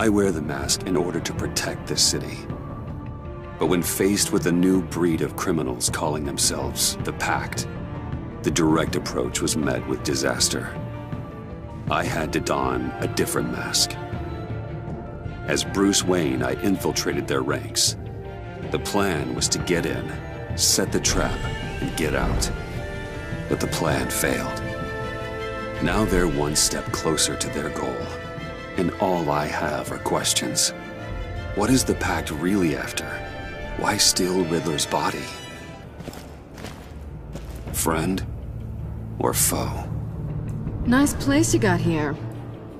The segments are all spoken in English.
I wear the mask in order to protect this city. But when faced with a new breed of criminals calling themselves the Pact, the direct approach was met with disaster. I had to don a different mask. As Bruce Wayne, I infiltrated their ranks. The plan was to get in, set the trap, and get out. But the plan failed. Now they're one step closer to their goal. And all I have are questions. What is the Pact really after? Why steal Riddler's body? Friend or foe? Nice place you got here.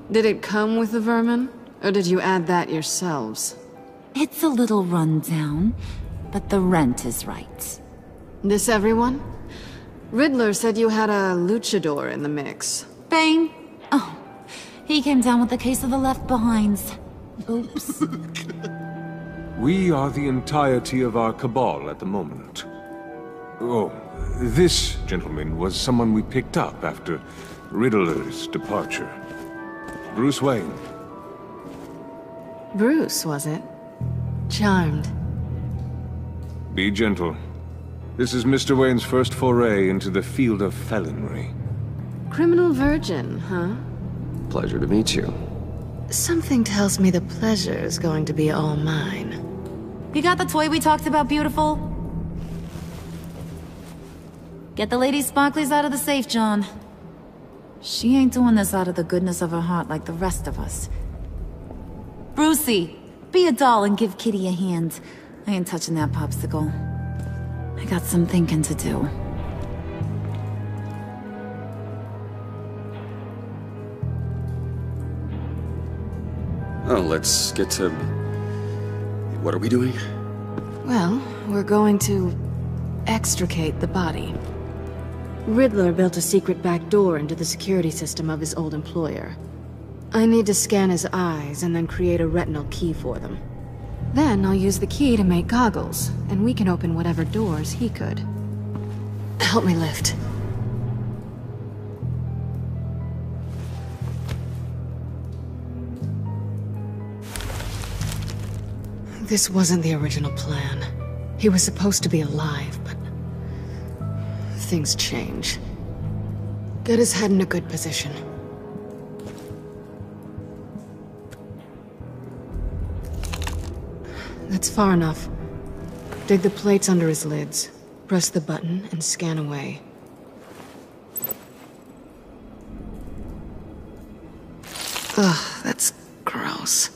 Did it come with the vermin? Or did you add that yourselves? It's a little run down, but the rent is right. This everyone? Riddler said you had a luchador in the mix. Bane? Oh, he came down with a case of the left behinds. Oops. We are the entirety of our cabal at the moment. Oh, this gentleman was someone we picked up after Riddler's departure. Bruce Wayne. Bruce, was it? Charmed. Be gentle. This is Mr. Wayne's first foray into the field of felonry. Criminal virgin, huh? Pleasure to meet you. Something tells me the pleasure is going to be all mine. You got the toy we talked about, beautiful? Get the lady sparklies out of the safe, John. She ain't doing this out of the goodness of her heart like the rest of us. Brucey, be a doll and give Kitty a hand. I ain't touching that popsicle. I got some thinking to do. Oh, let's get to... What are we doing? Well, we're going to extricate the body. Riddler built a secret back door into the security system of his old employer. I need to scan his eyes and then create a retinal key for them. Then I'll use the key to make goggles, and we can open whatever doors he could. Help me lift. This wasn't the original plan. He was supposed to be alive, but... things change. Get his head in a good position. That's far enough. Dig the plates under his lids. Press the button and scan away. Ugh, that's gross.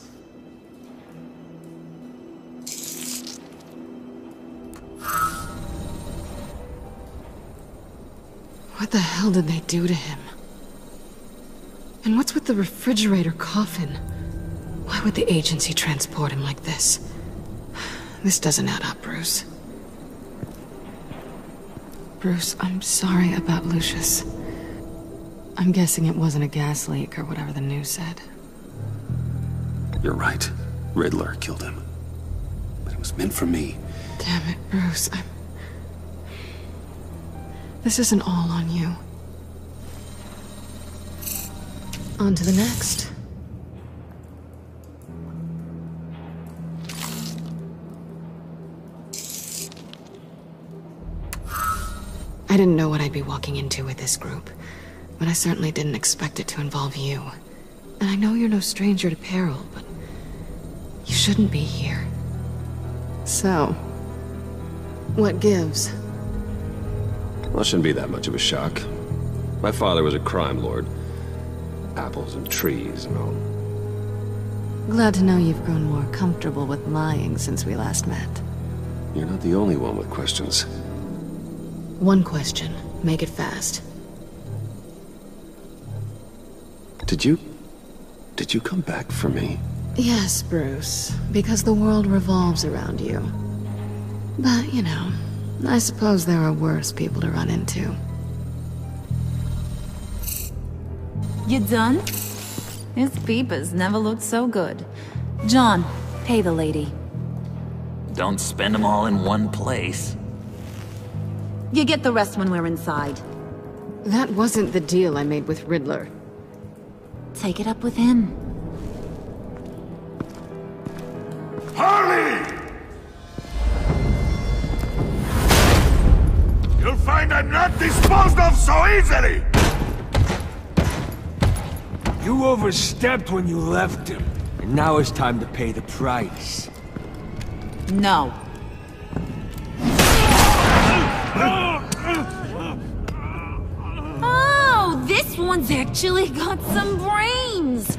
What the hell did they do to him? And what's with the refrigerator coffin? Why would the agency transport him like this? This doesn't add up, Bruce. Bruce, I'm sorry about Lucius. I'm guessing it wasn't a gas leak or whatever the news said. You're right. Riddler killed him. But it was meant for me. Damn it, Bruce. This isn't all on you. On to the next. I didn't know what I'd be walking into with this group, but I certainly didn't expect it to involve you. And I know you're no stranger to peril, but you shouldn't be here. So, what gives? Well, it shouldn't be that much of a shock. My father was a crime lord. Apples and trees and all. Glad to know you've grown more comfortable with lying since we last met. You're not the only one with questions. One question. Make it fast. Did you come back for me? Yes, Bruce. Because the world revolves around you. But, you know, I suppose there are worse people to run into. You done? His peepers never looked so good. John, pay the lady. Don't spend them all in one place. You get the rest when we're inside. That wasn't the deal I made with Riddler. Take it up with him. not disposed of so easily! You overstepped when you left him, and now it's time to pay the price. No. Oh, this one's actually got some brains!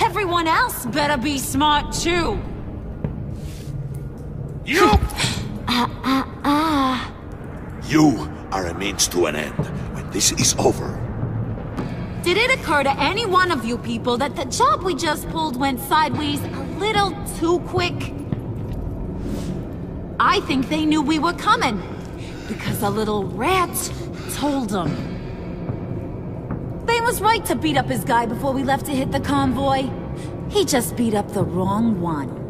Everyone else better be smart too! You! You are a means to an end. When this is over... Did it occur to any one of you people that the job we just pulled went sideways a little too quick? I think they knew we were coming, because a little rat told them. They was right to beat up his guy before we left to hit the convoy. He just beat up the wrong one.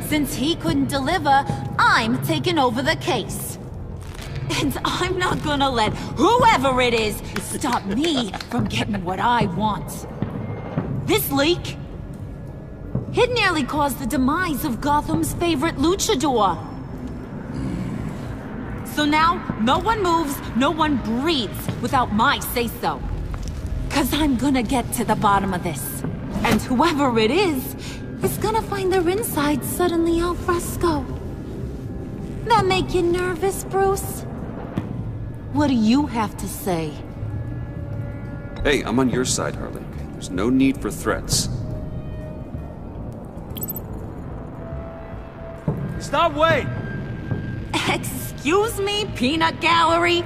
Since he couldn't deliver, I'm taking over the case. And I'm not gonna let whoever it is stop me from getting what I want. This leak, it nearly caused the demise of Gotham's favorite luchador. So now, no one moves, no one breathes without my say-so. 'Cause I'm gonna get to the bottom of this. And whoever it is gonna find their insides suddenly al fresco. That make you nervous, Bruce? What do you have to say? Hey, I'm on your side, Harley. There's no need for threats. Stop, wait! Excuse me, peanut gallery?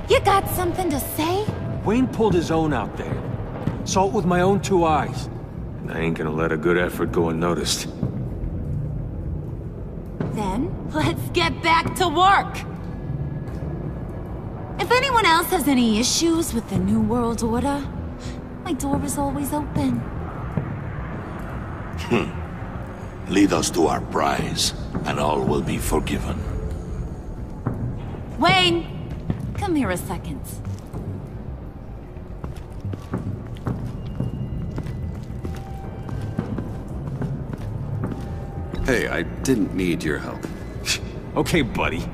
You got something to say? Wayne pulled his own out there. Saw it with my own 2 eyes. And I ain't gonna let a good effort go unnoticed. Then, let's get back to work! If anyone else has any issues with the New World Order, my door is always open. Lead us to our prize, and all will be forgiven. Wayne! Come here a second. Hey, I didn't need your help. Okay, buddy.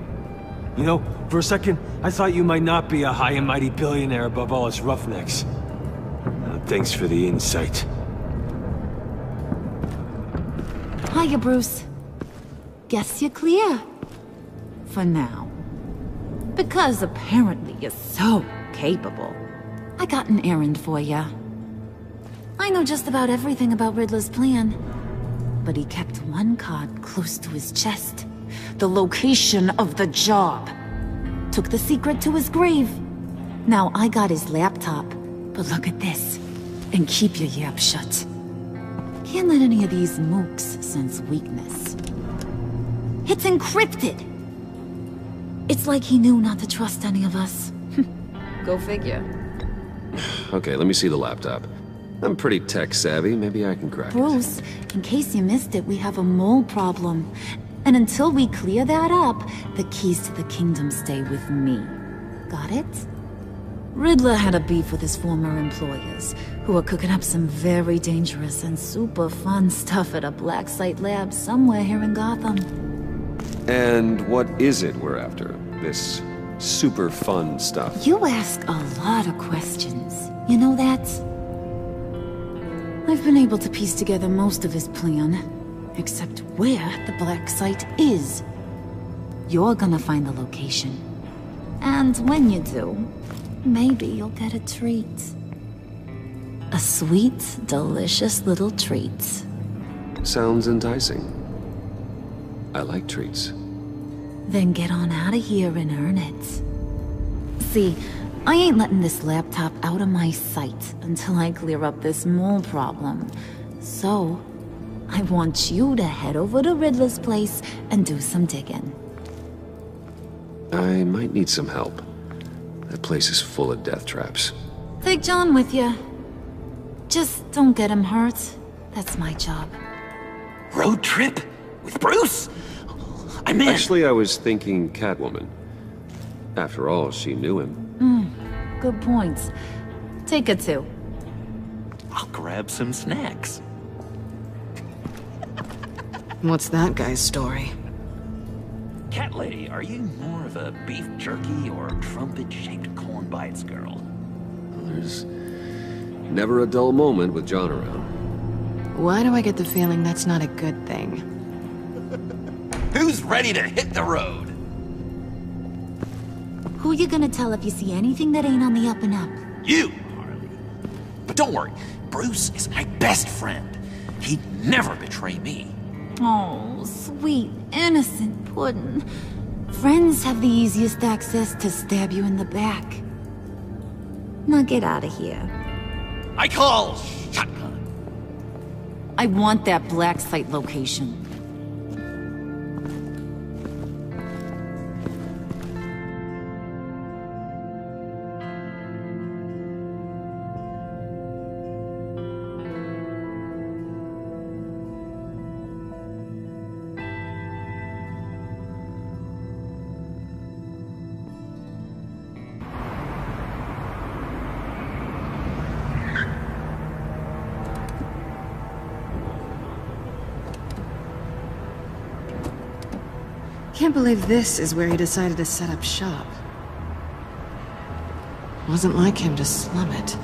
You know, for a second, I thought you might not be a high and mighty billionaire above all us roughnecks. Thanks for the insight. Hiya, Bruce. Guess you're clear. For now. Because apparently you're so capable. I got an errand for ya. I know just about everything about Riddler's plan. But he kept one card close to his chest. The location of the job. Took the secret to his grave. Now I got his laptop. But look at this. And keep your yap shut. Can't let any of these mooks sense weakness. It's encrypted! It's like he knew not to trust any of us. Go figure. Okay, let me see the laptop. I'm pretty tech-savvy, maybe I can crack it. Bruce, in case you missed it, we have a mole problem. And until we clear that up, the keys to the kingdom stay with me. Got it? Riddler had a beef with his former employers, who are cooking up some very dangerous and super fun stuff at a black site lab somewhere here in Gotham. And what is it we're after? This super fun stuff? You ask a lot of questions. You know that? I've been able to piece together most of his plan, except where the black site is. You're gonna find the location. And when you do, maybe you'll get a treat. A sweet, delicious little treat. Sounds enticing. I like treats. Then get on out of here and earn it. See, I ain't letting this laptop out of my sight until I clear up this mole problem. So, I want you to head over to Riddler's place and do some digging. I might need some help. That place is full of death traps. Take John with you. Just don't get him hurt. That's my job. Road trip? With Bruce? I'm in. Actually, I was thinking Catwoman. After all, she knew him. Good point. Take her too. I'll grab some snacks. What's that guy's story? Cat lady, are you more of a beef jerky or trumpet-shaped corn bites girl? There's never a dull moment with John around. Why do I get the feeling that's not a good thing? Who's ready to hit the road? Who you gonna tell if you see anything that ain't on the up and up? You, Harley. But don't worry, Bruce is my best friend. He'd never betray me. Oh, sweet, innocent puddin'. Friends have the easiest access to stab you in the back. Now get out of here. I call shotgun. I want that black site location. Can't believe this is where he decided to set up shop. Wasn't like him to slum it.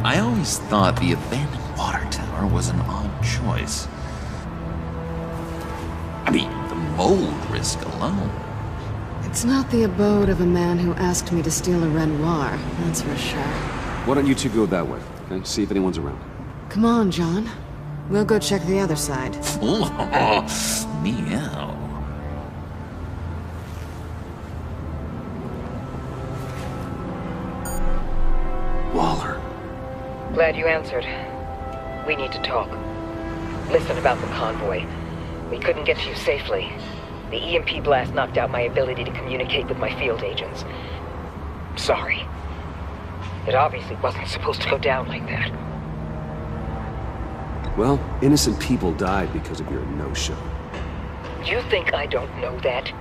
I always thought the abandoned water tower was an odd choice. I mean, the mold risk alone. It's not the abode of a man who asked me to steal a Renoir, that's for sure. Why don't you two go that way, okay? See if anyone's around. Come on, John. We'll go check the other side. Meow. Waller. Glad you answered. We need to talk. Listen about the convoy. We couldn't get to you safely. The EMP blast knocked out my ability to communicate with my field agents. Sorry. It obviously wasn't supposed to go down like that. Well, innocent people died because of your no-show. You think I don't know that?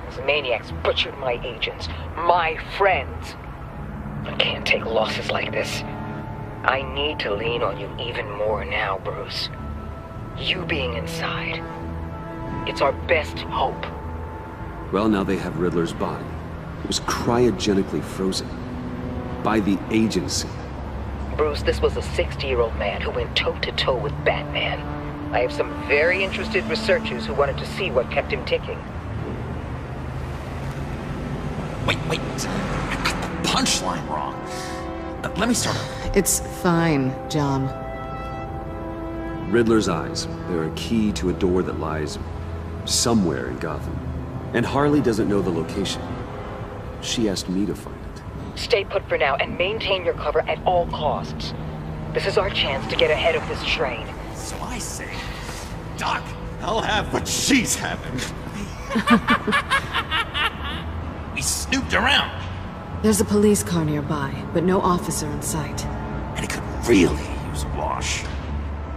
Those maniacs butchered my agents, my friends. I can't take losses like this. I need to lean on you even more now, Bruce. You being inside. It's our best hope. Well, now they have Riddler's body. It was cryogenically frozen. By the agency. Bruce, this was a 60-year-old man who went toe-to-toe with Batman. I have some very interested researchers who wanted to see what kept him ticking. Wait. I got the punchline wrong. Let me start over. It's fine, John. Riddler's eyes. They're a key to a door that lies somewhere in Gotham. And Harley doesn't know the location. She asked me to find it. Stay put for now and maintain your cover at all costs. This is our chance to get ahead of this train. So I say, Doc, I'll have what she's having. We snooped around. There's a police car nearby, but no officer in sight. And it could really use a wash.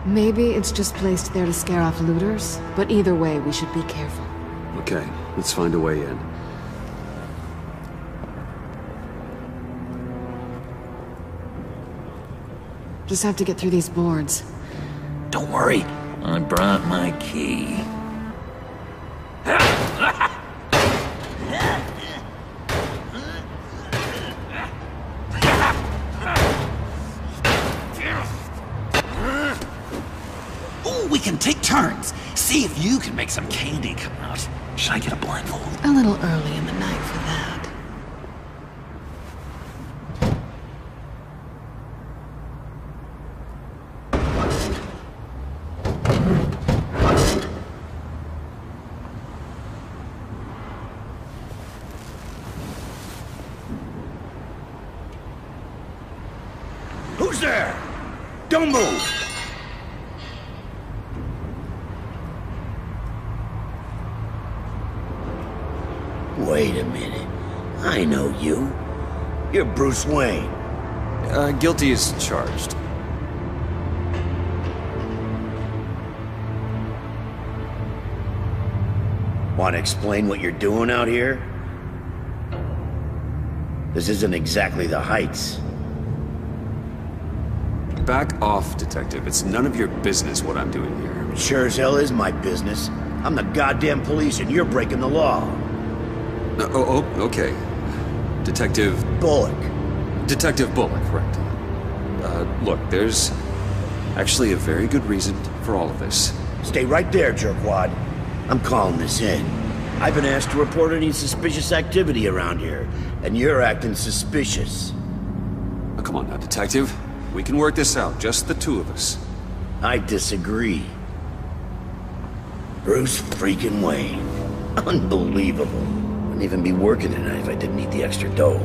Maybe it's just placed there to scare off looters, but either way, we should be careful. Okay, let's find a way in. Just have to get through these boards. Don't worry, I brought my key. Ooh, we can take turns. See if you can make some candy come out. Should I get a blindfold? A little early in the night for that. Who's there? Don't move! Wait a minute. I know you. You're Bruce Wayne. Guilty as charged. Want to explain what you're doing out here? This isn't exactly the Heights. Back off, Detective. It's none of your business what I'm doing here. Sure as hell is my business. I'm the goddamn police and you're breaking the law. Oh, okay. Detective... Bullock. Detective Bullock, right. Look, there's actually a very good reason for all of this. Stay right there, jerkwad. I'm calling this in. I've been asked to report any suspicious activity around here, and you're acting suspicious. Oh, come on now, Detective. We can work this out, just the two of us. I disagree. Bruce freaking Wayne. Unbelievable. Wouldn't even be working tonight if I didn't need the extra dough.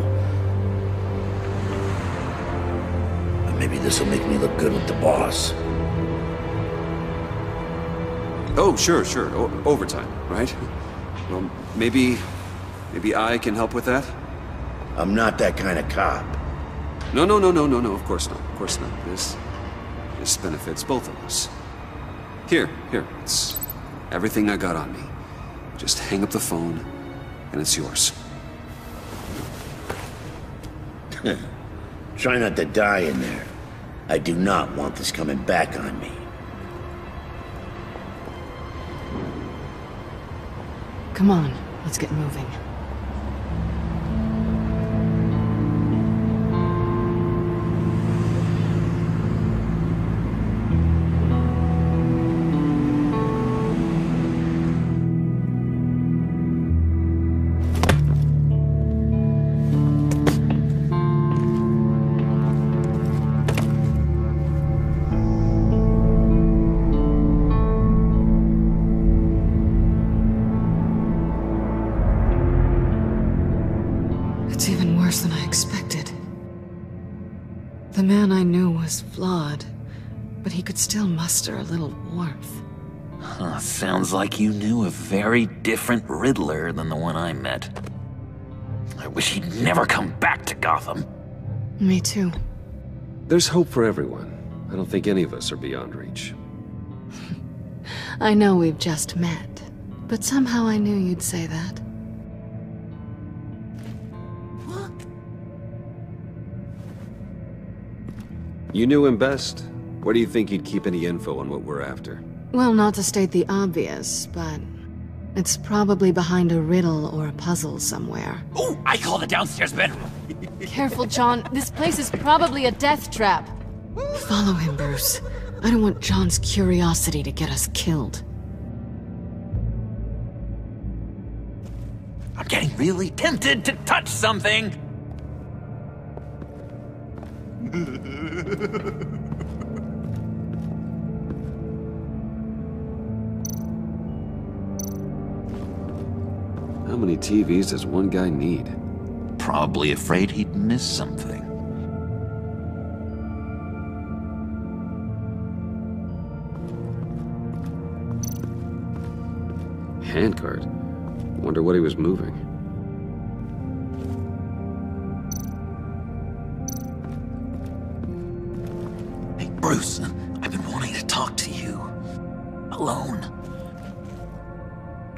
But maybe this'll make me look good with the boss. Oh, sure. Overtime, right? Well, maybe I can help with that? I'm not that kind of cop. No, of course not. This benefits both of us. Here, it's everything I got on me. Just hang up the phone, and it's yours. Try not to die in there. I do not want this coming back on me. Come on, let's get moving. It's even worse than I expected. The man I knew was flawed, but he could still muster a little warmth. Huh, sounds like you knew a very different Riddler than the one I met. I wish he'd never come back to Gotham. Me too. There's hope for everyone. I don't think any of us are beyond reach. I know we've just met, but somehow I knew you'd say that. You knew him best. Where do you think he'd keep any info on what we're after? Well, not to state the obvious, but it's probably behind a riddle or a puzzle somewhere. Oh, I call the downstairs bedroom. Careful, John. This place is probably a death trap. Follow him, Bruce. I don't want John's curiosity to get us killed. I'm getting really tempted to touch something. How many TVs does one guy need? Probably afraid he'd miss something. Handcart. Wonder what he was moving. Hey, Bruce, I've been wanting to talk to you. Alone.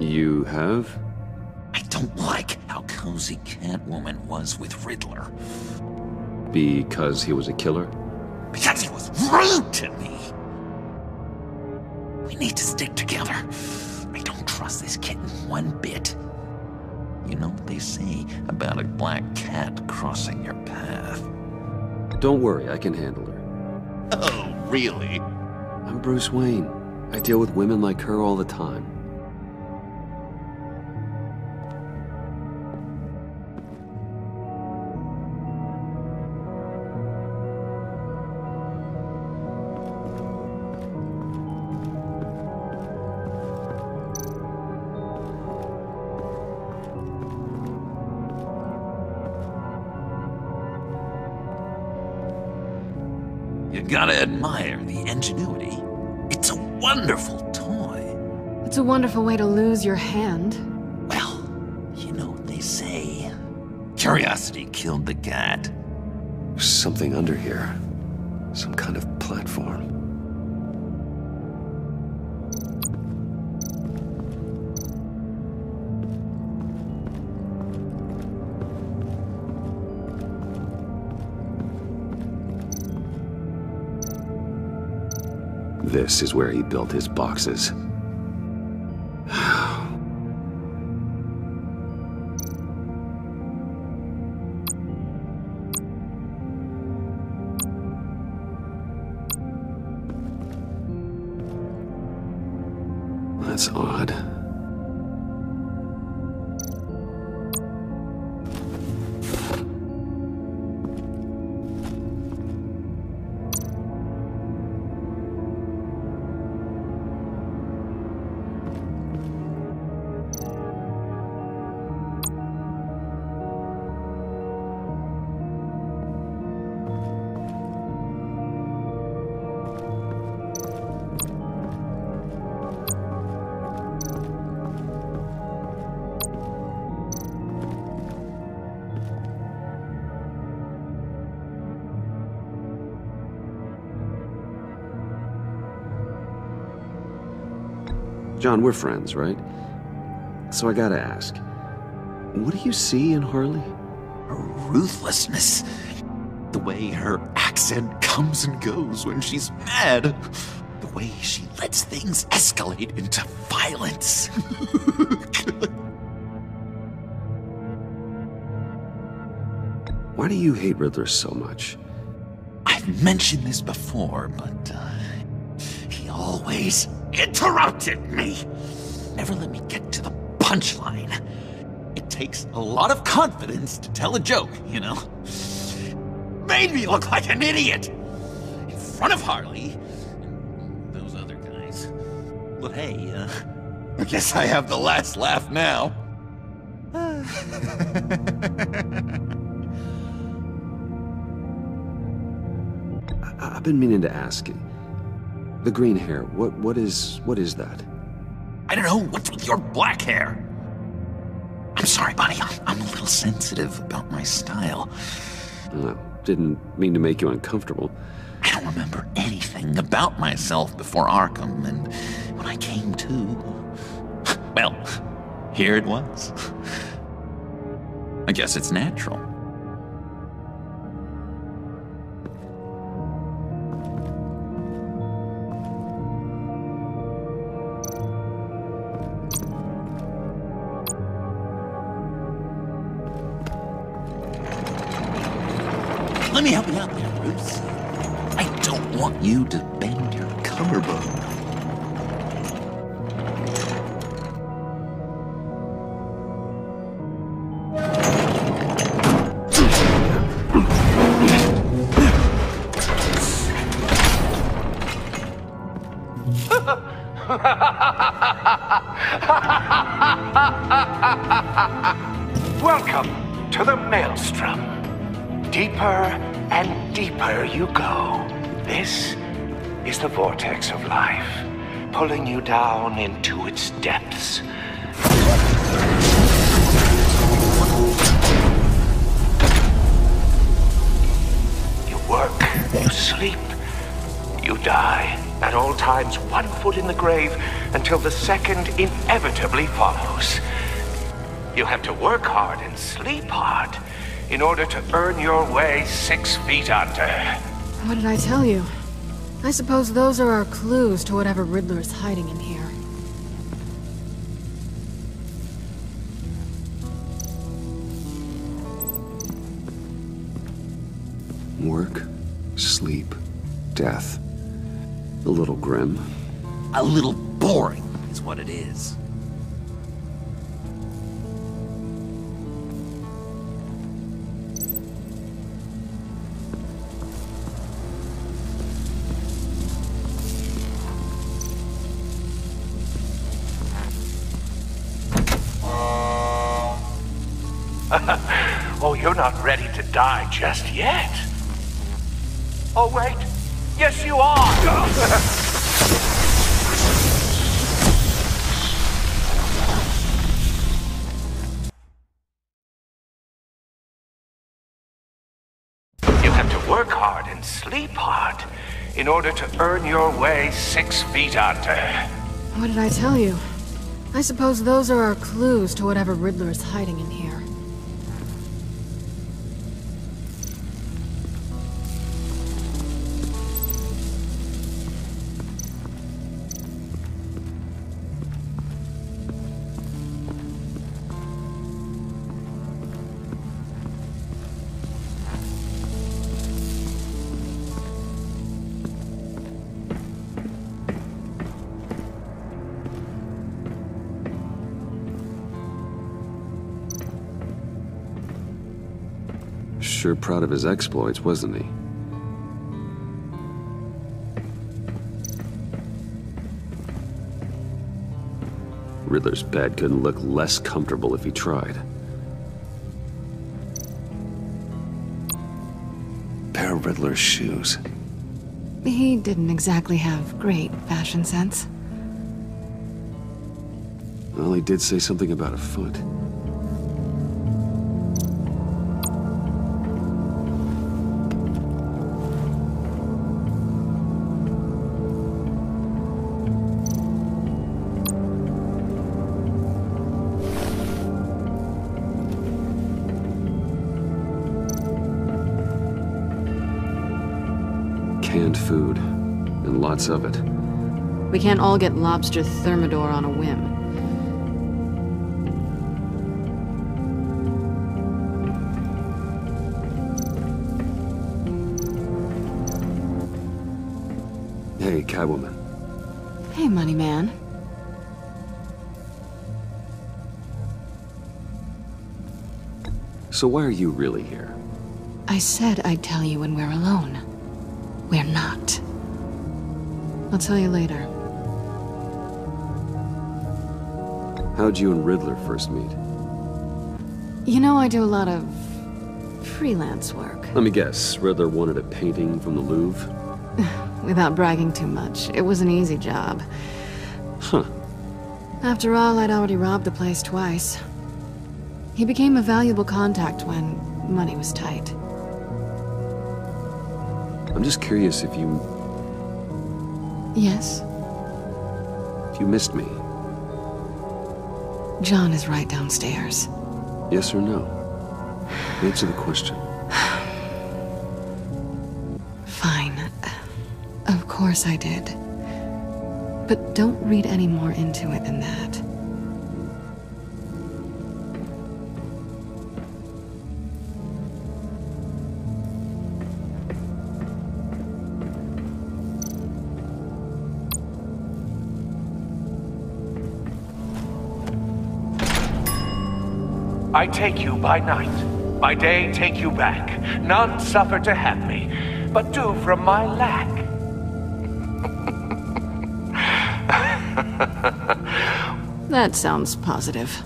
You have? I don't like how cozy Catwoman was with Riddler. Because he was a killer? Because he was rude to me! We need to stick together. I don't trust this kitten one bit. You know what they say about a black cat crossing your path? Don't worry, I can handle her. Oh, really? I'm Bruce Wayne. I deal with women like her all the time. You gotta admire the ingenuity. It's a wonderful toy. It's a wonderful way to lose your hand. Well, you know what they say. Curiosity killed the cat. There's something under here. Some kind of platform. This is where he built his boxes. That's odd. John, we're friends, right? So I gotta ask, what do you see in Harley? Her ruthlessness. The way her accent comes and goes when she's mad. The way she lets things escalate into violence. Why do you hate Riddler so much? I've mentioned this before, but he always interrupted me. Never let me get to the punchline. It takes a lot of confidence to tell a joke, you know? Made me look like an idiot in front of Harley and those other guys. But hey, I guess I have the last laugh now. I've been meaning to ask you. The green hair, what is that? I don't know, what's with your black hair? I'm sorry, buddy, I'm a little sensitive about my style. Didn't mean to make you uncomfortable. I don't remember anything about myself before Arkham, and when I came to, well, here it was. I guess it's natural. Let me help you out there, Bruce. I don't want you to bend your collarbone. Welcome to the Maelstrom. Deeper and deeper you go. This is the vortex of life, pulling you down into its depths. You work, you sleep, you die. At all times, 1 foot in the grave until the second inevitably follows. You have to work hard and sleep hard in order to earn your way 6 feet under. What did I tell you? I suppose those are our clues to whatever Riddler's hiding in here. Work, sleep, death. A little grim. A little boring is what it is. Oh, you're not ready to die just yet. Oh, wait. Yes, you are. You have to work hard and sleep hard in order to earn your way 6 feet under. What did I tell you? I suppose those are our clues to whatever Riddler's hiding in here. Sure proud of his exploits, wasn't he? Riddler's bed couldn't look less comfortable if he tried. Pair of Riddler's shoes. He didn't exactly have great fashion sense. Well, he did say something about a foot. Canned food, and lots of it. We can't all get lobster thermidor on a whim. Hey, Catwoman. Hey, money man. So why are you really here? I said I'd tell you when we're alone. We're not. I'll tell you later. How'd you and Riddler first meet? You know, I do a lot of freelance work. Let me guess, Riddler wanted a painting from the Louvre? Without bragging too much, it was an easy job. Huh. After all, I'd already robbed the place twice. He became a valuable contact when money was tight. I'm just curious if you... Yes? If you missed me. John is right downstairs. Yes or no? Answer the question. Fine. Of course I did. But don't read any more into it than that. I take you by night, by day take you back. None suffer to have me, but do from my lack. That sounds positive.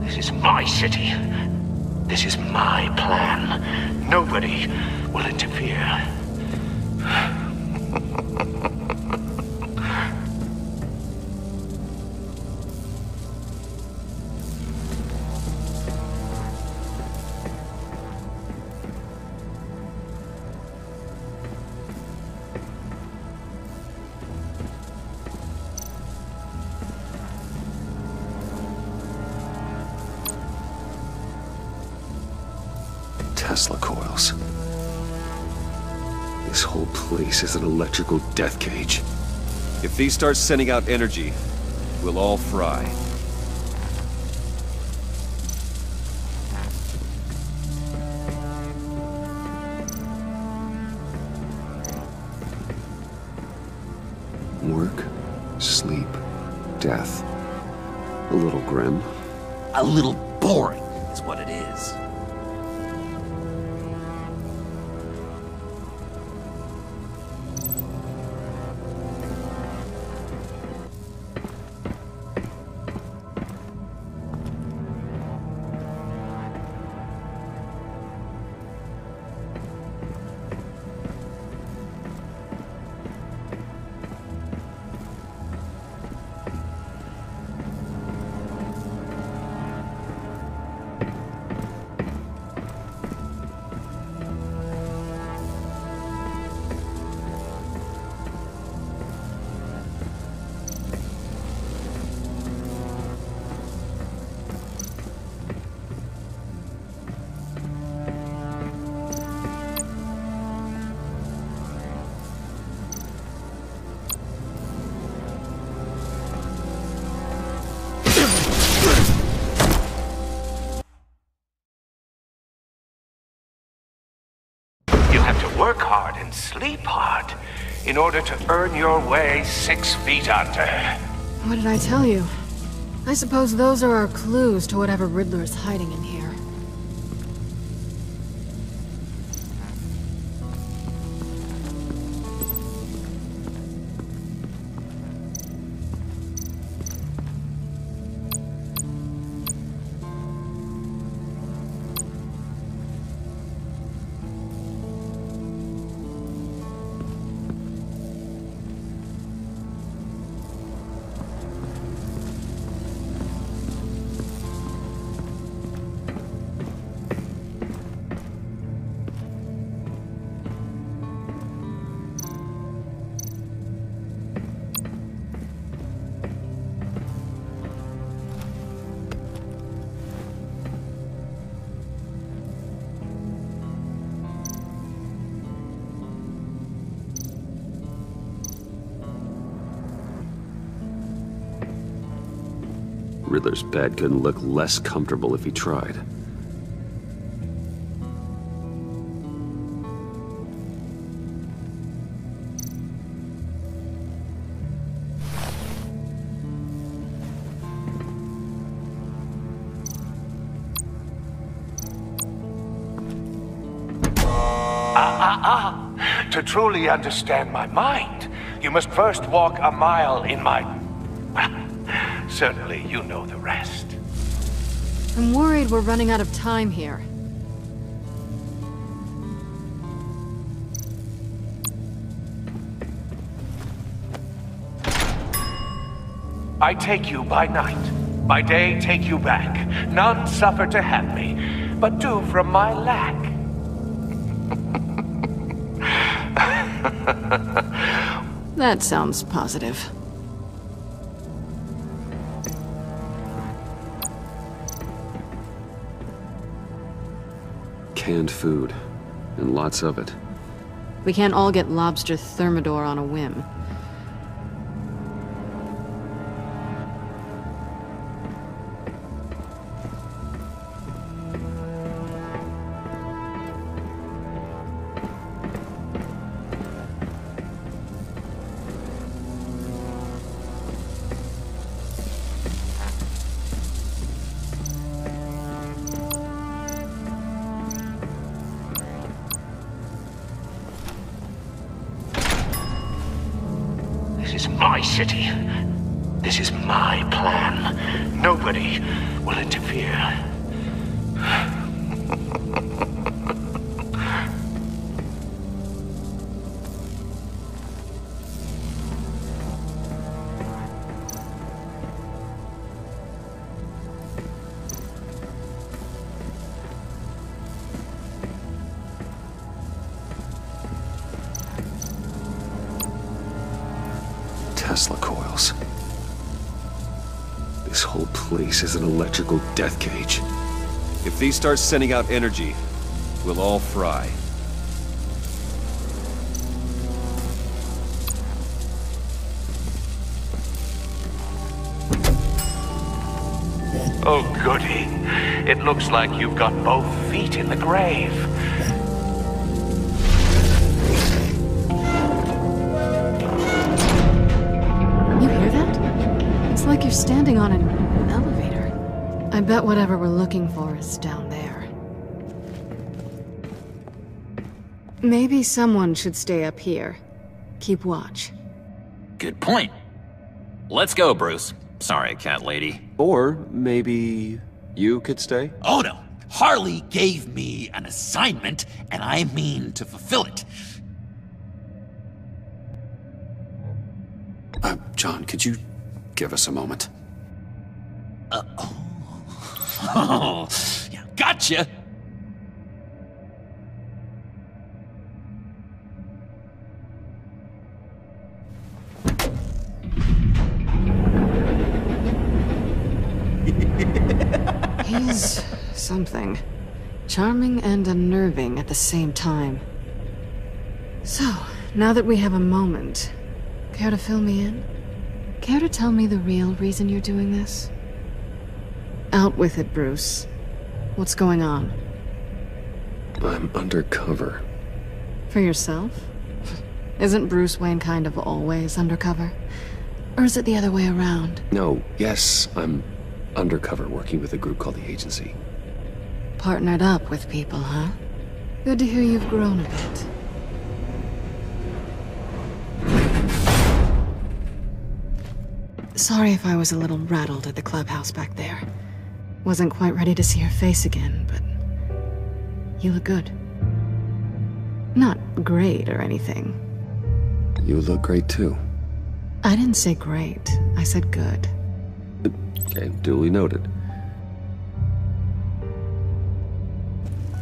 This is my city. This is my plan. Nobody will interfere. Tesla coils. This whole place is an electrical death cage. If these start sending out energy, we'll all fry. Work, sleep, death. A little grim. A little boring is what it is. work hard and sleep hard in order to earn your way 6 feet under. What did I tell you? I suppose those are our clues to whatever Riddler is hiding in here. Riddler's bed couldn't look less comfortable if he tried. To truly understand my mind, you must first walk a mile in my... Certainly, you know the rest. I'm worried we're running out of time here. I take you by night. By day, take you back. None suffer to have me, but do from my lack. That sounds positive. Canned food, and lots of it. We can't all get lobster thermidor on a whim. This is my city. This is my plan. Nobody will interfere. Tesla coils. This whole place is an electrical death cage. If these start sending out energy, we'll all fry. Oh, goody. It looks like you've got both feet in the grave. You hear that? It's like you're standing on an elevator. I bet whatever we're looking for is down there. Maybe someone should stay up here. Keep watch. Good point. Let's go, Bruce. Sorry, cat lady. Or maybe you could stay? Oh no. Harley gave me an assignment, and I mean to fulfill it. John, could you give us a moment? Oh, yeah, gotcha. He's something. Charming and unnerving at the same time. So, now that we have a moment, care to fill me in? Care to tell me the real reason you're doing this? Out with it, Bruce. What's going on? I'm undercover. For yourself? Isn't Bruce Wayne kind of always undercover? Or is it the other way around? No, yes, I'm undercover working with a group called the Agency. Partnered up with people, huh? Good to hear you've grown a bit. Sorry if I was a little rattled at the clubhouse back there. Wasn't quite ready to see your face again, but you look good. Not great or anything. You look great too. I didn't say great. I said good. Okay, duly noted.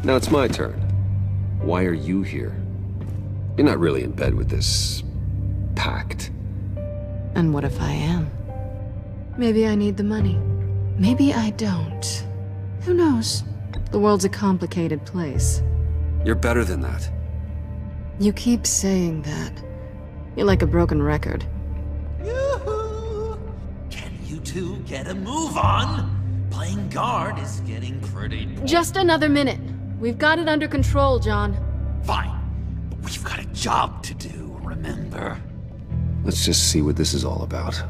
Now it's my turn. Why are you here? You're not really in bed with this pact. And what if I am? Maybe I need the money. Maybe I don't. Who knows? The world's a complicated place. You're better than that. You keep saying that. You're like a broken record. Yoo-hoo! Can you two get a move on? Playing guard is getting pretty... Just another minute. We've got it under control, John. Fine. But we've got a job to do, remember? Let's just see what this is all about.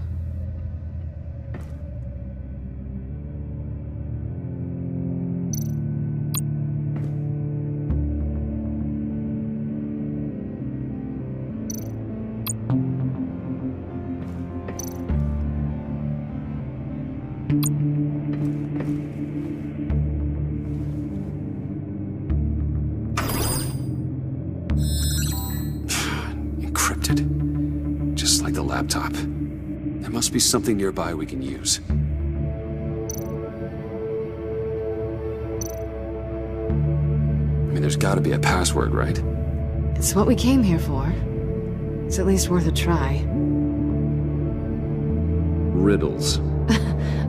Encrypted. Just like the laptop. There must be something nearby we can use. I mean, there's gotta be a password, right? It's what we came here for. It's at least worth a try. Riddles.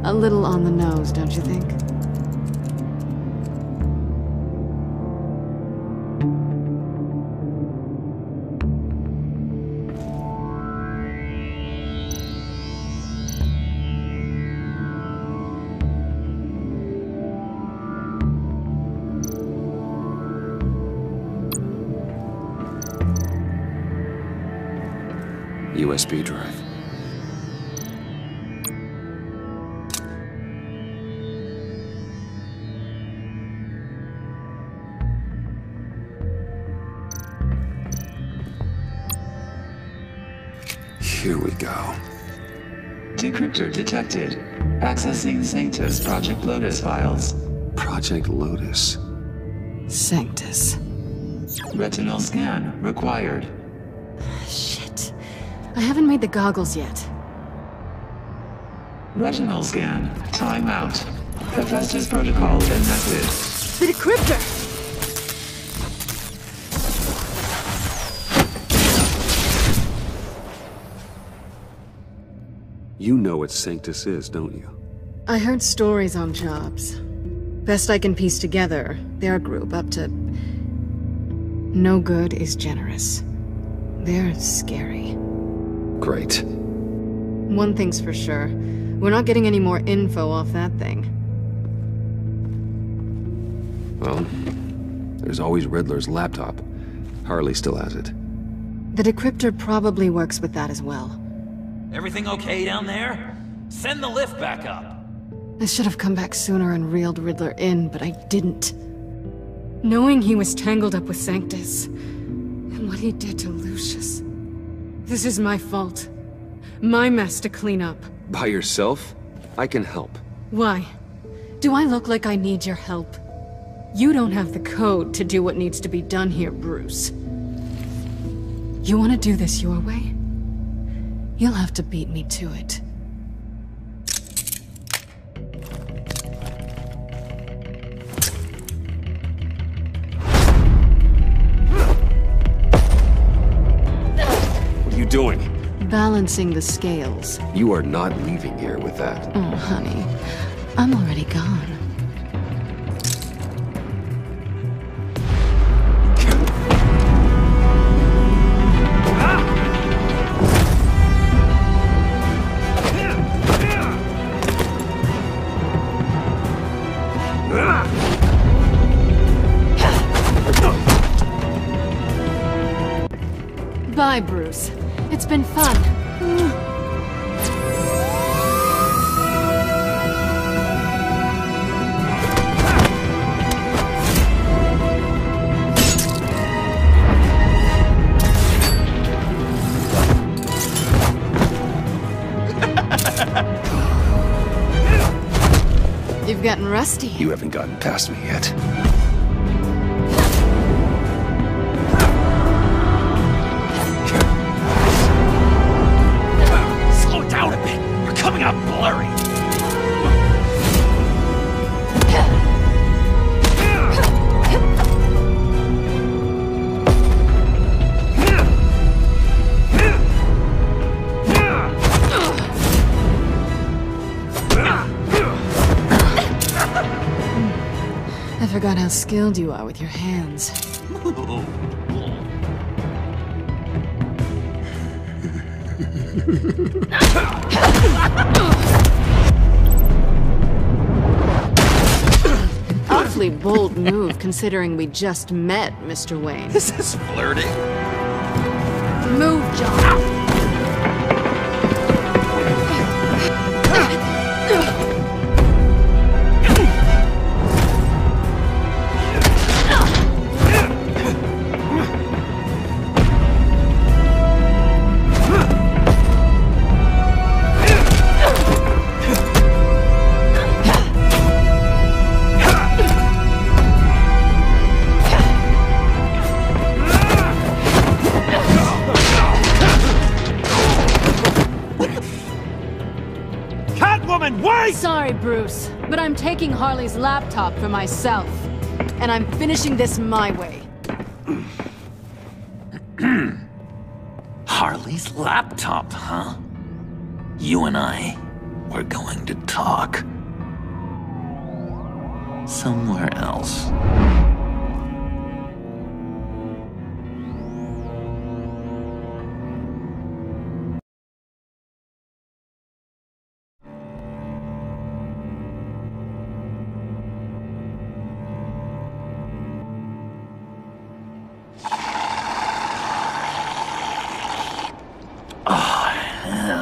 A little on the nose, don't you think? USB drive. Here we go. Decryptor detected. Accessing Sanctus Project Lotus files. Project Lotus. Sanctus. Retinal scan required. Shit. I haven't made the goggles yet. Retinal scan. Timeout. Hephaestus protocol enacted. The decryptor! You know what Sanctus is, don't you? I heard stories on jobs. Best I can piece together, they're a group up to... No good is generous. They're scary. Great. One thing's for sure. We're not getting any more info off that thing. Well, there's always Riddler's laptop. Harley still has it. The decryptor probably works with that as well. Everything okay down there? Send the lift back up. I should have come back sooner and reeled Riddler in, but I didn't. Knowing he was tangled up with Sanctus, and what he did to Lucius. This is my fault. My mess to clean up. By yourself? I can help. Why? Do I look like I need your help? You don't have the code to do what needs to be done here, Bruce. You want to do this your way? You'll have to beat me to it. What are you doing? Balancing the scales. You are not leaving here with that. Oh, honey. I'm already gone. Bye, Bruce. It's been fun. You've gotten rusty. You haven't gotten past me yet. Slow down a bit. You're coming out blurry. I forgot how skilled you are with your hands. Awfully bold move considering we just met, Mr. Wayne. This is flirting. Move, John. Sorry, Bruce, but I'm taking Harley's laptop for myself. And I'm finishing this my way. Harley's laptop, huh? You and I, we're going to talk. Somewhere else.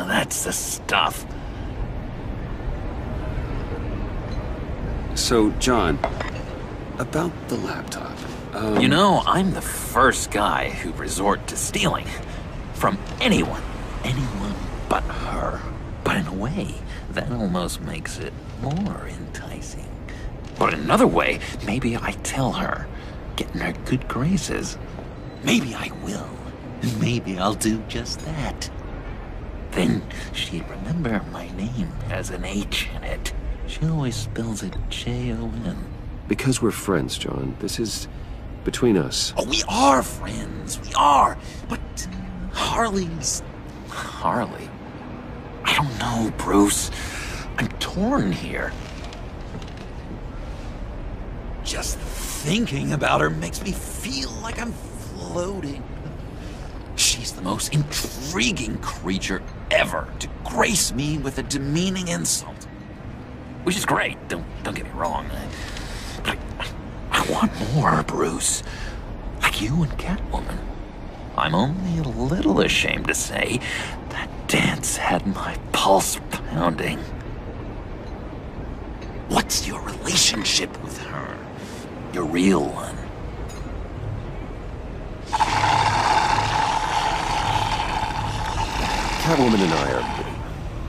That's the stuff. So, John, about the laptop. You know, I'm the first guy who resort to stealing. From anyone. Anyone but her. But in a way, that almost makes it more enticing. But in another way, maybe I tell her, get in her good graces. Maybe I will. And maybe I'll do just that. Then she'd remember my name has an H in it. She always spells it J-O-N. Because we're friends, John. This is between us. Oh, we are friends. We are. But Harley's... Harley? I don't know, Bruce. I'm torn here. Just thinking about her makes me feel like I'm floating. She's the most intriguing creature ever to grace me with a demeaning insult. Which is great, don't get me wrong. But I want more, Bruce. Like you and Catwoman. I'm only a little ashamed to say that dance had my pulse pounding. What's your relationship with her? Your real one? Catwoman and I are...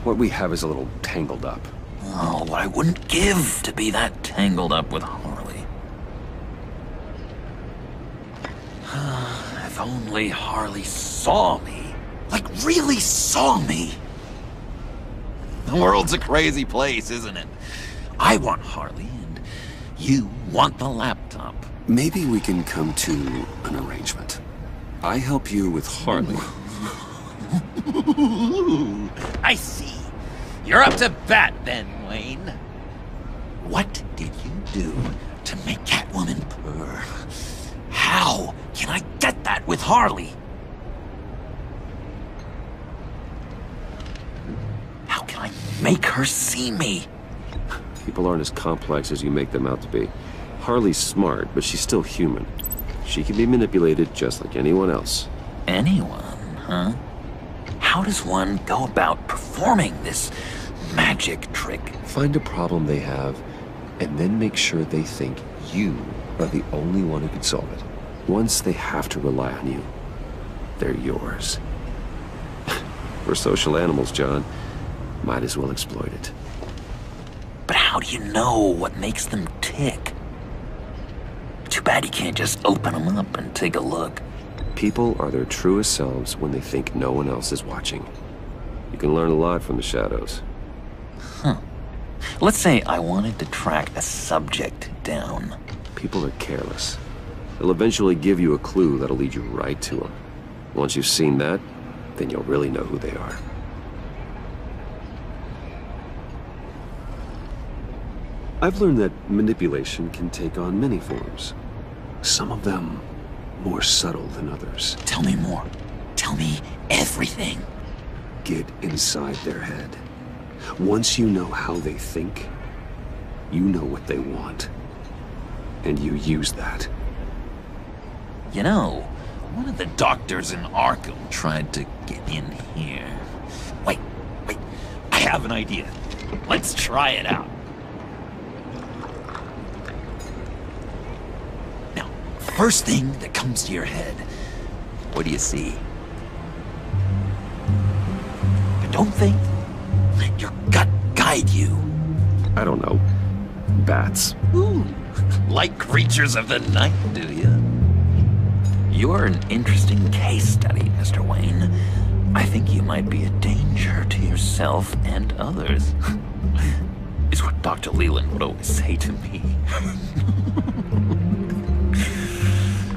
what we have is a little tangled up. Oh, what I wouldn't give to be that tangled up with Harley. If only Harley saw me. Like, really saw me. The world's a crazy place, isn't it? I want Harley, and you want the laptop. Maybe we can come to an arrangement. I help you with Harley. I see. You're up to bat then, Wayne. What did you do to make Catwoman purr? How can I get that with Harley? How can I make her see me? People aren't as complex as you make them out to be. Harley's smart, but she's still human. She can be manipulated just like anyone else. Anyone? huh? How does one go about performing this magic trick? Find a problem they have, and then make sure they think you are the only one who can solve it. Once they have to rely on you, they're yours. We're social animals, John. Might as well exploit it. But how do you know what makes them tick? Too bad you can't just open them up and take a look. People are their truest selves when they think no one else is watching. You can learn a lot from the shadows. Huh. Let's say I wanted to track a subject down. People are careless. They'll eventually give you a clue that'll lead you right to them. Once you've seen that, then you'll really know who they are. I've learned that manipulation can take on many forms. Some of them more subtle than others. Tell me more. Tell me everything. Get inside their head. Once you know how they think, you know what they want. And you use that. You know, one of the doctors in Arkham tried to get in here. Wait. I have an idea. Let's try it out. Now, first thing that comes to your head, what do you see? But don't think. Let your gut guide you. I don't know. Bats. Ooh, like creatures of the night, do you? You're an interesting case study, Mr. Wayne. I think you might be a danger to yourself and others. It's what Dr. Leland would always say to me.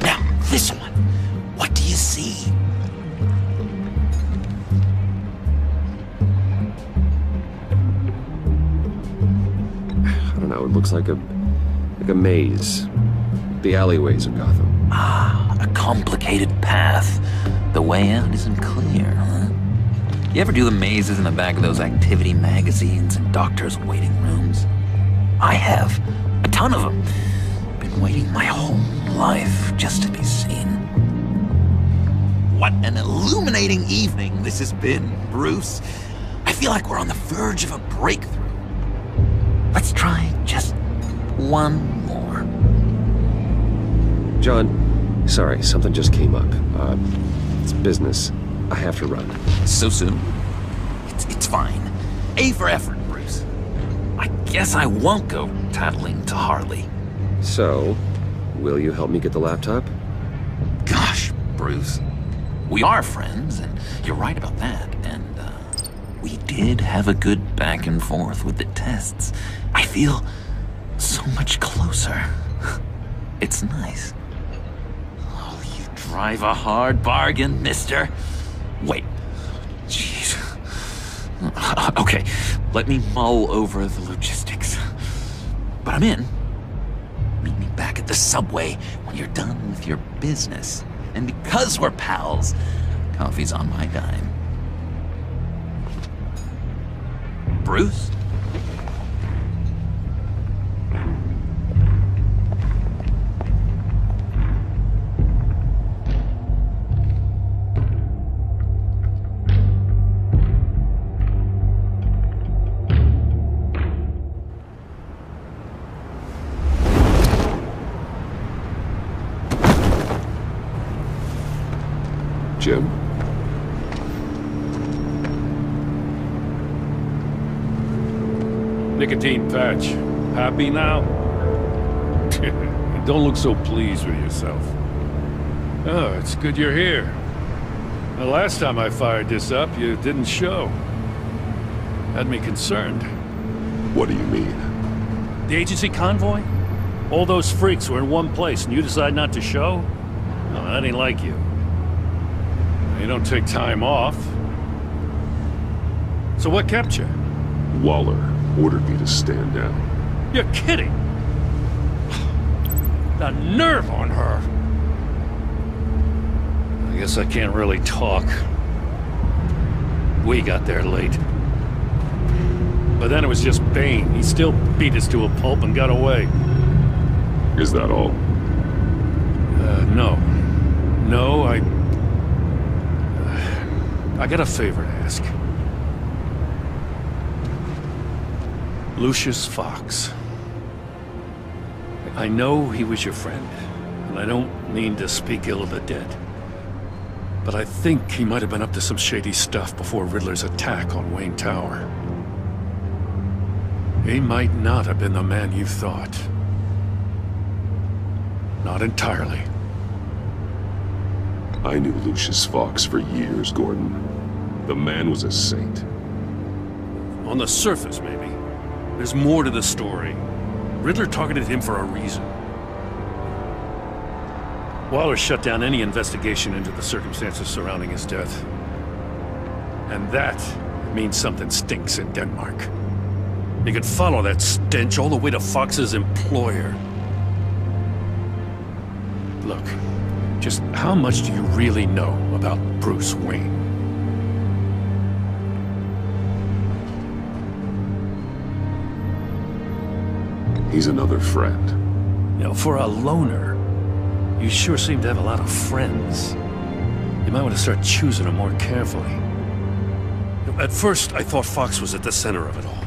Now, this one. What do you see? I don't know, it looks like a maze. The alleyways of Gotham. Ah, a complicated path. The way out isn't clear, huh? You ever do the mazes in the back of those activity magazines and doctors' waiting rooms? I have. A ton of them. Been waiting my whole life just to be seen. What an illuminating evening this has been, Bruce. I feel like we're on the verge of a breakthrough. Let's try just one more. John, sorry, something just came up. It's business. I have to run. So soon? It's fine. A for effort, Bruce. I guess I won't go tattling to Harley. So, will you help me get the laptop? Gosh, Bruce. We are friends, and you're right about that. And, we did have a good back and forth with the tests. I feel so much closer. It's nice. Oh, you drive a hard bargain, mister. Wait. Jeez. Okay, let me mull over the logistics. But I'm in. Meet me back at the subway when you're done with your business. And because we're pals, coffee's on my dime. Bruce? Jim? Nicotine patch. Happy now? Don't look so pleased with yourself. Oh, it's good you're here. The last time I fired this up, you didn't show. Had me concerned. What do you mean? The agency convoy? All those freaks were in one place and you decide not to show? Oh, that ain't like you. You don't take time off. So what kept you? Waller ordered me to stand down. You're kidding! The nerve on her! I guess I can't really talk. We got there late. But then it was just Bane. He still beat us to a pulp and got away. Is that all? No. No, I got a favor to ask. Lucius Fox. I know he was your friend, and I don't mean to speak ill of the dead. But I think he might have been up to some shady stuff before Riddler's attack on Wayne Tower. He might not have been the man you thought. Not entirely. I knew Lucius Fox for years, Gordon. The man was a saint. On the surface, maybe. There's more to the story. Riddler targeted him for a reason. Waller shut down any investigation into the circumstances surrounding his death. And that means something stinks in Denmark. You could follow that stench all the way to Fox's employer. Look, just how much do you really know about Bruce Wayne? He's another friend. You know, for a loner, you sure seem to have a lot of friends. You might want to start choosing them more carefully. You know, at first, I thought Fox was at the center of it all.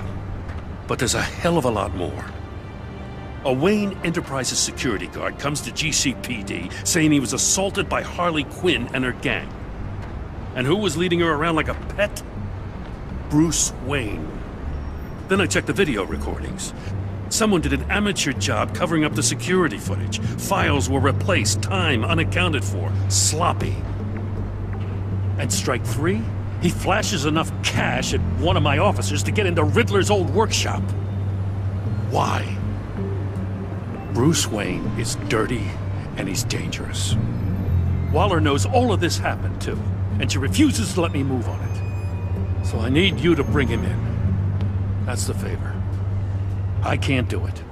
But there's a hell of a lot more. A Wayne Enterprises security guard comes to GCPD saying he was assaulted by Harley Quinn and her gang. And who was leading her around like a pet? Bruce Wayne. Then I checked the video recordings. Someone did an amateur job covering up the security footage. Files were replaced, time unaccounted for, sloppy. And strike three? He flashes enough cash at one of my officers to get into Riddler's old workshop. Why? Bruce Wayne is dirty and he's dangerous. Waller knows all of this happened too, and she refuses to let me move on it. So I need you to bring him in. That's the favor. I can't do it,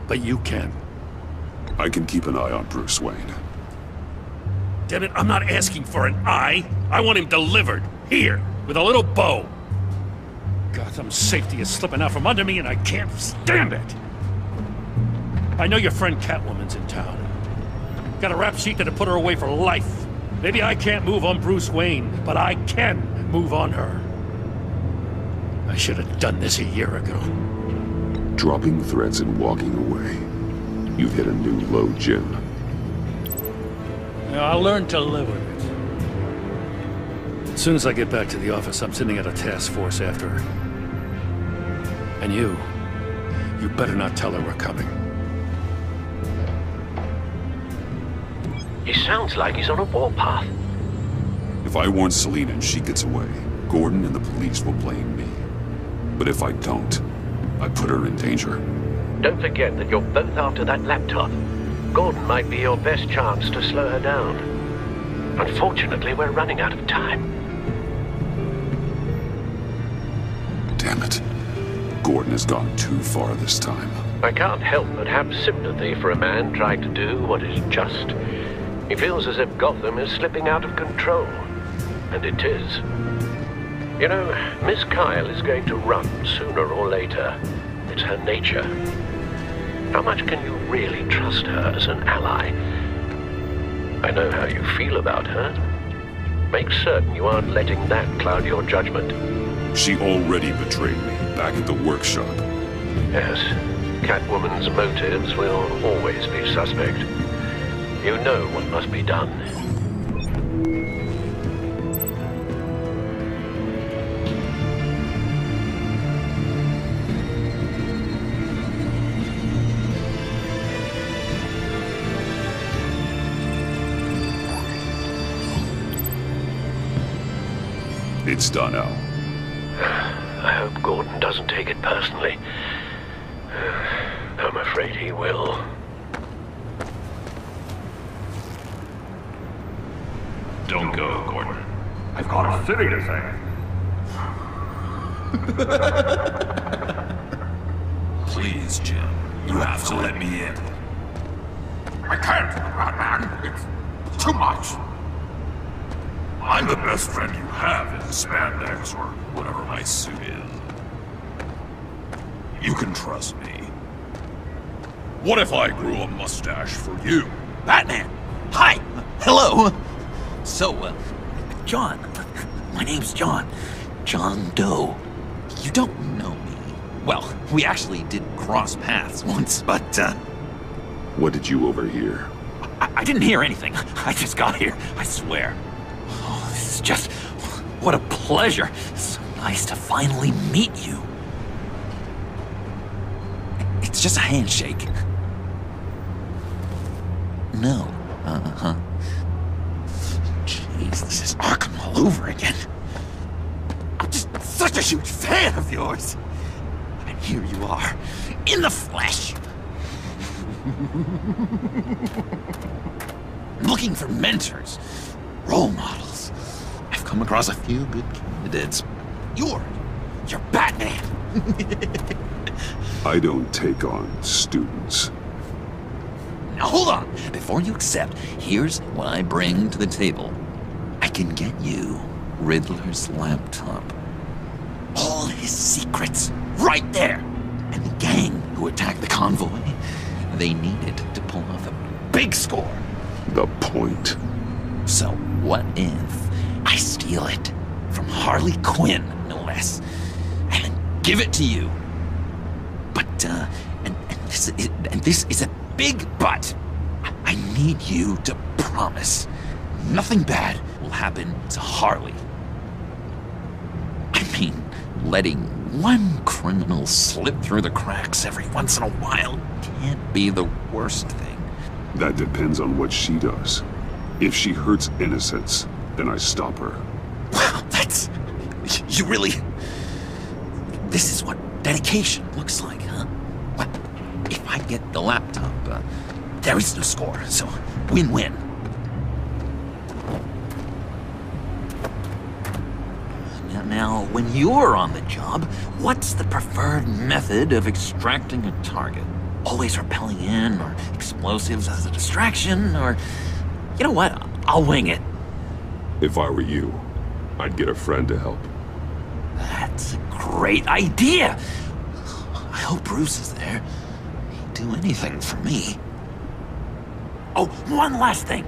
but you can. I can keep an eye on Bruce Wayne. Damn it, I'm not asking for an eye. I want him delivered, here, with a little bow. Gotham's safety is slipping out from under me and I can't stand it. I know your friend Catwoman's in town. Got a rap sheet that'll put her away for life. Maybe I can't move on Bruce Wayne, but I can move on her. I should have done this a year ago. Dropping threats and walking away. You've hit a new low, Jim. You know, I'll learn to live with it. As soon as I get back to the office, I'm sending out a task force after her. And you better not tell her we're coming. He sounds like he's on a warpath. If I warn Selina and she gets away, Gordon and the police will blame me. But if I don't, I put her in danger. Don't forget that you're both after that laptop. Gordon might be your best chance to slow her down. Unfortunately, we're running out of time. Damn it. Gordon has gone too far this time. I can't help but have sympathy for a man trying to do what is just. He feels as if Gotham is slipping out of control. And it is. You know, Miss Kyle is going to run sooner or later. It's her nature. How much can you really trust her as an ally? I know how you feel about her. Make certain you aren't letting that cloud your judgment. She already betrayed me back at the workshop. Yes, Catwoman's motives will always be suspect. You know what must be done. It's done, Al. I hope Gordon doesn't take it personally. I'm afraid he will. Don't go, Gordon. I've got a city to save. Please, Jim. You have to let me in. I can't, Batman. It's too much. I'm the best friend you have in spandex or whatever my suit is. You can trust me. What if I grew a mustache for you? Batman! Hi! Hello! So, John, My name's John. John Doe. You don't know me. Well, we actually did cross paths once, but, What did you overhear? I didn't hear anything. I just got here, I swear. Oh, this is just... what a pleasure. So nice to finally meet you. It's just a handshake. No. Uh-huh. Jeez, this is Arkham all over again. I'm just such a huge fan of yours. And here you are, in the flesh. Looking for mentors, role models. I've come across a few good candidates. You're Batman. I don't take on students. Now hold on. Before you accept, here's what I bring to the table. I can get you Riddler's laptop. All his secrets, right there. And the gang who attacked the convoy, they needed to pull off a big score. The point. So what if I steal it from Harley Quinn, no less, and then give it to you? But, and this is a big but. I need you to promise nothing bad will happen to Harley. I mean, letting one criminal slip through the cracks every once in a while can't be the worst thing. That depends on what she does. If she hurts innocents, then I stop her. Wow, that's... you really... This is what dedication looks like, huh? Well, if I get the laptop, there is no score, so win-win. Now, when you're on the job, what's the preferred method of extracting a target? Always rappelling in, or explosives as a distraction, or... You know what? I'll wing it. If I were you, I'd get a friend to help. That's a great idea! I hope Bruce is there. He'd do anything for me. Oh, one last thing!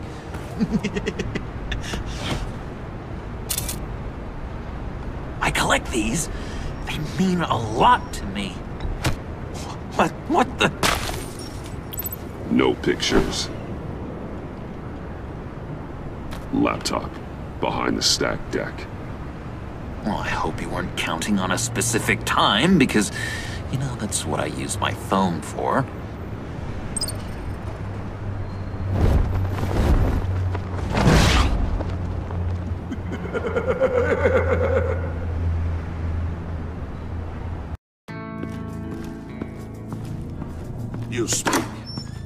I collect these. They mean a lot to me. What the... No pictures. Laptop. Behind the stacked deck. Well, I hope you weren't counting on a specific time, because, you know, that's what I use my phone for. You speak,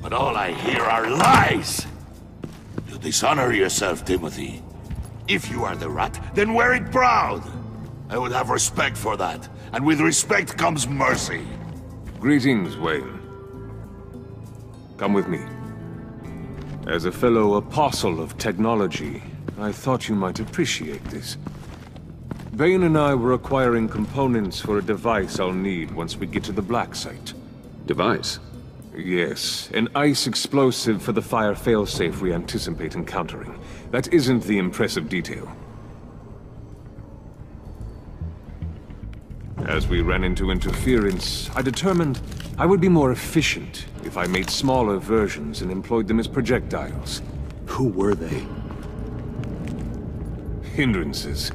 but all I hear are lies! You dishonor yourself, Timothy. If you are the rat, then wear it proud! I would have respect for that, and with respect comes mercy. Greetings, Wayne. Come with me. As a fellow apostle of technology, I thought you might appreciate this. Vane and I were acquiring components for a device I'll need once we get to the Black Site. Device? Yes, an ice explosive for the fire failsafe we anticipate encountering. That isn't the impressive detail. As we ran into interference, I determined I would be more efficient if I made smaller versions and employed them as projectiles. Who were they? Hindrances.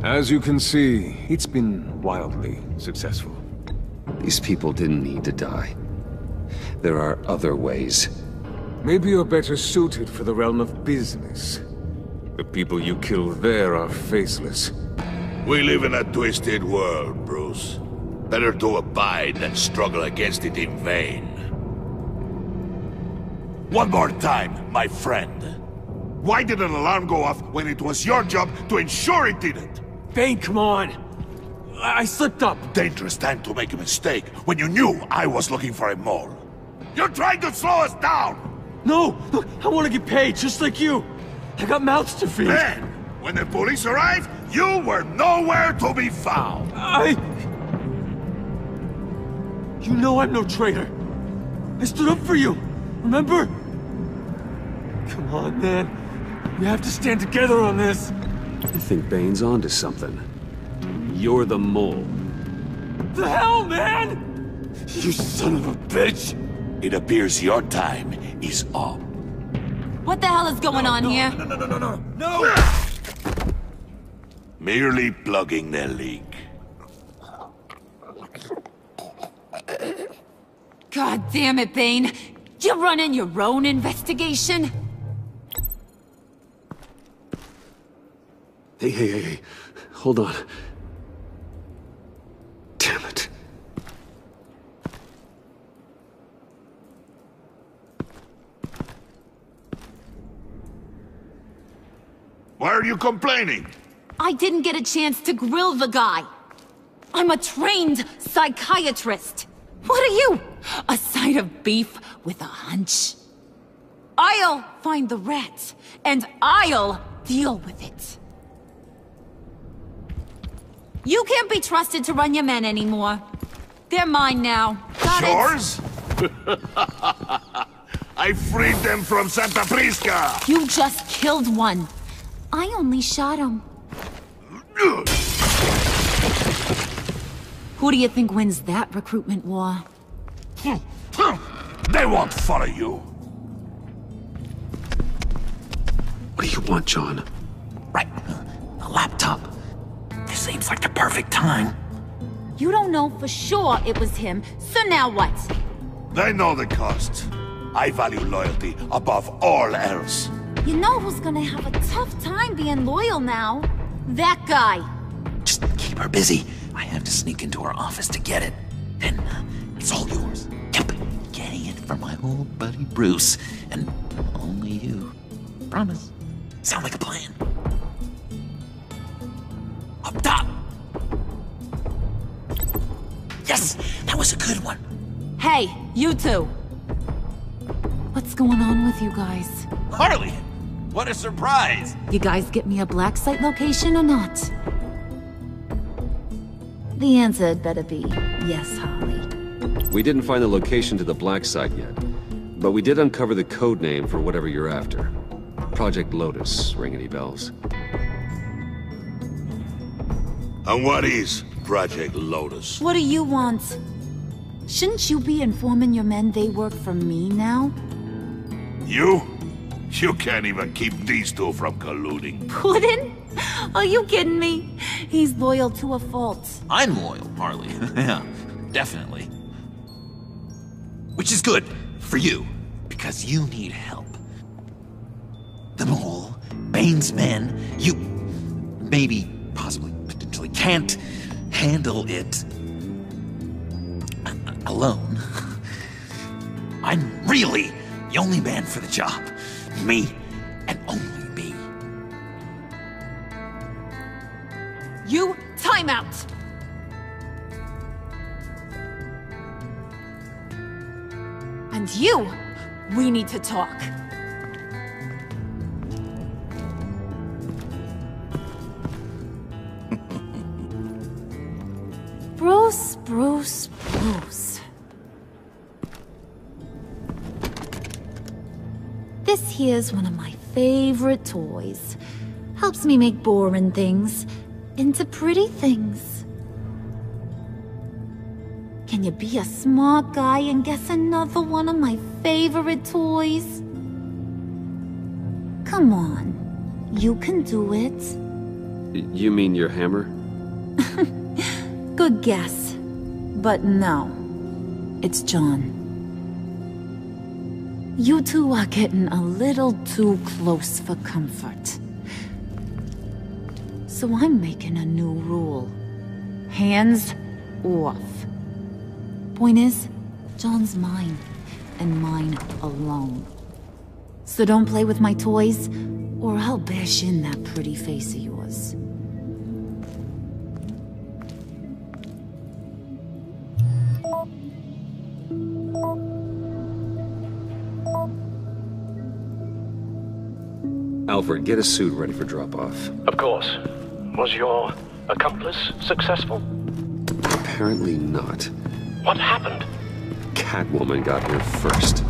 As you can see, it's been wildly successful. These people didn't need to die. There are other ways. Maybe you're better suited for the realm of business. The people you kill there are faceless. We live in a twisted world, Bruce. Better to abide than struggle against it in vain. One more time, my friend. Why did an alarm go off when it was your job to ensure it didn't? Vane, come on! I slipped up! Dangerous time to make a mistake when you knew I was looking for a mole. You're trying to slow us down! No! Look, I want to get paid, just like you! I got mouths to feed! Then, when the police arrived, you were nowhere to be found! You know I'm no traitor! I stood up for you, remember? Come on, man. We have to stand together on this. I think Bane's onto something. You're the mole. The hell, man? You son of a bitch! It appears your time is up. What the hell is going on here? No! Merely plugging the leak. God damn it, Bane. You're running your own investigation? Hey. Hold on. Damn it. Why are you complaining? I didn't get a chance to grill the guy. I'm a trained psychiatrist. What are you? A side of beef with a hunch? I'll find the rat, and I'll deal with it. You can't be trusted to run your men anymore. They're mine now. Got Yours? I freed them from Santa Prisca! You just killed one. I only shot him. Who do you think wins that recruitment war? They won't follow you. What do you want, John? Right. A laptop. This seems like the perfect time. You don't know for sure it was him, so now what? They know the cost. I value loyalty above all else. You know who's gonna have a tough time being loyal now? That guy. Just keep her busy. I have to sneak into her office to get it. Then it's all yours. Yep. Getting it from my old buddy Bruce. And only you. Promise. Sound like a plan. Up top! Yes! That was a good one. Hey, you two. What's going on with you guys? Harley! What a surprise! You guys get me a black site location or not? The answer had better be yes, Harley. We didn't find the location to the black site yet, but we did uncover the code name for whatever you're after. Project Lotus. Ring any bells? And what is Project Lotus? What do you want? Shouldn't you be informing your men they work for me now? You? You can't even keep these two from colluding. Puddin'? Are you kidding me? He's loyal to a fault. I'm loyal, Harley. Yeah, definitely. Which is good for you, because you need help. The mole, Bane's men, you maybe, possibly, potentially can't handle it alone. I'm really the only man for the job. Me, and only me. You, time out! And you, we need to talk. Bruce. This here's one of my favorite toys. Helps me make boring things into pretty things. Can you be a smart guy and guess another one of my favorite toys? Come on, you can do it. You mean your hammer? Good guess. But no, it's John. You two are getting a little too close for comfort. So I'm making a new rule. Hands off. Point is, John's mine, and mine alone. So don't play with my toys, or I'll bash in that pretty face of yours. Alfred, get a suit ready for drop-off. Of course. Was your accomplice successful? Apparently not. What happened? Catwoman got here first.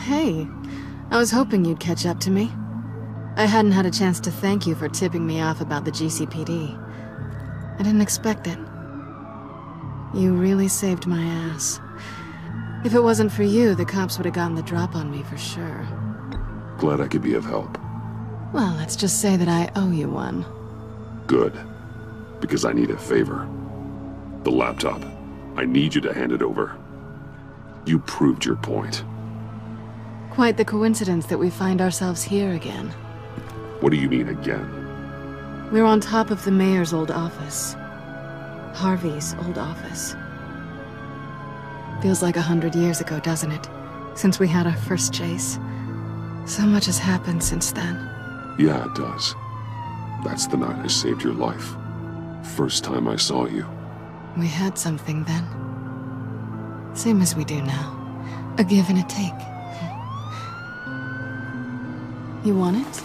Hey, I was hoping you'd catch up to me. I hadn't had a chance to thank you for tipping me off about the GCPD. I didn't expect it. You really saved my ass. If it wasn't for you, the cops would have gotten the drop on me for sure. Glad I could be of help. Well, let's just say that I owe you one. Good. Because I need a favor. The laptop. I need you to hand it over. You proved your point. Quite the coincidence that we find ourselves here again. What do you mean again? We're on top of the mayor's old office. Harvey's old office. Feels like 100 years ago, doesn't it? Since we had our first chase. So much has happened since then. Yeah, it does. That's the night I saved your life. First time I saw you. We had something then. Same as we do now. A give and a take. You want it?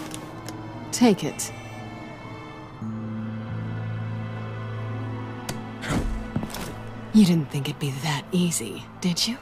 Take it. You didn't think it'd be that easy, did you?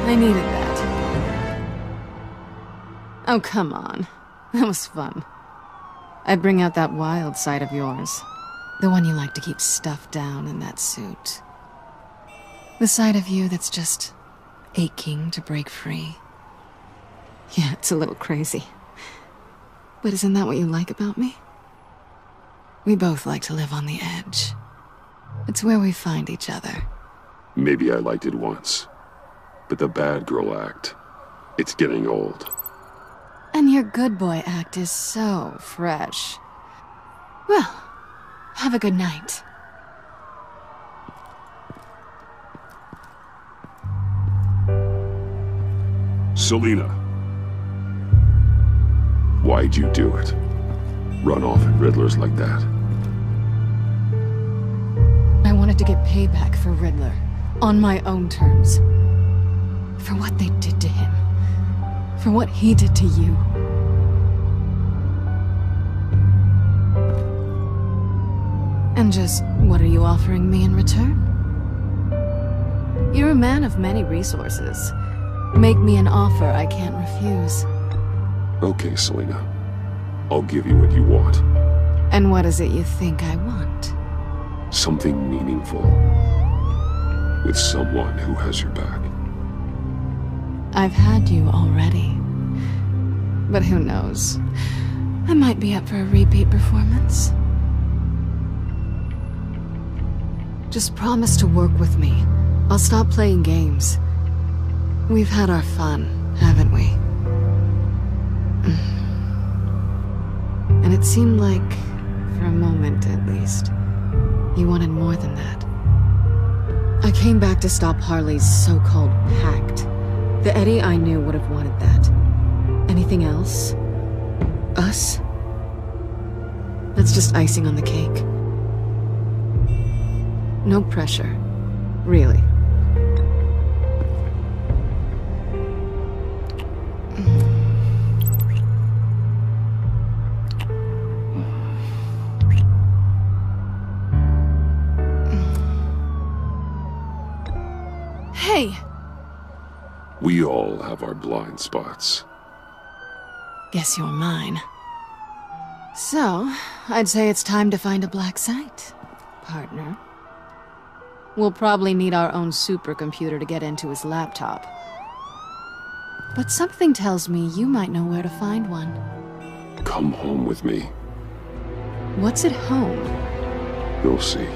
I needed that. Oh, come on. That was fun. I'd bring out that wild side of yours. The one you like to keep stuffed down in that suit. The side of you that's just aching to break free. Yeah, it's a little crazy. But isn't that what you like about me? We both like to live on the edge. It's where we find each other. Maybe I liked it once. But the bad girl act, it's getting old. And your good boy act is so fresh. Well, have a good night. Selina. Why'd you do it? Run off at Riddlers like that? I wanted to get payback for Riddler. On my own terms. For what they did to him. For what he did to you. And just, what are you offering me in return? You're a man of many resources. Make me an offer I can't refuse. Okay, Selina. I'll give you what you want. And what is it you think I want? Something meaningful. With someone who has your back. I've had you already. But who knows? I might be up for a repeat performance. Just promise to work with me. I'll stop playing games. We've had our fun, haven't we? And it seemed like, for a moment at least, you wanted more than that. I came back to stop Harley's so-called pact. The Eddie I knew would have wanted that. Anything else? Us? That's just icing on the cake. No pressure. Really. Hey! We all have our blind spots. Guess you're mine. So, I'd say it's time to find a black site, partner. We'll probably need our own supercomputer to get into his laptop. But something tells me you might know where to find one. Come home with me. What's at home? You'll see.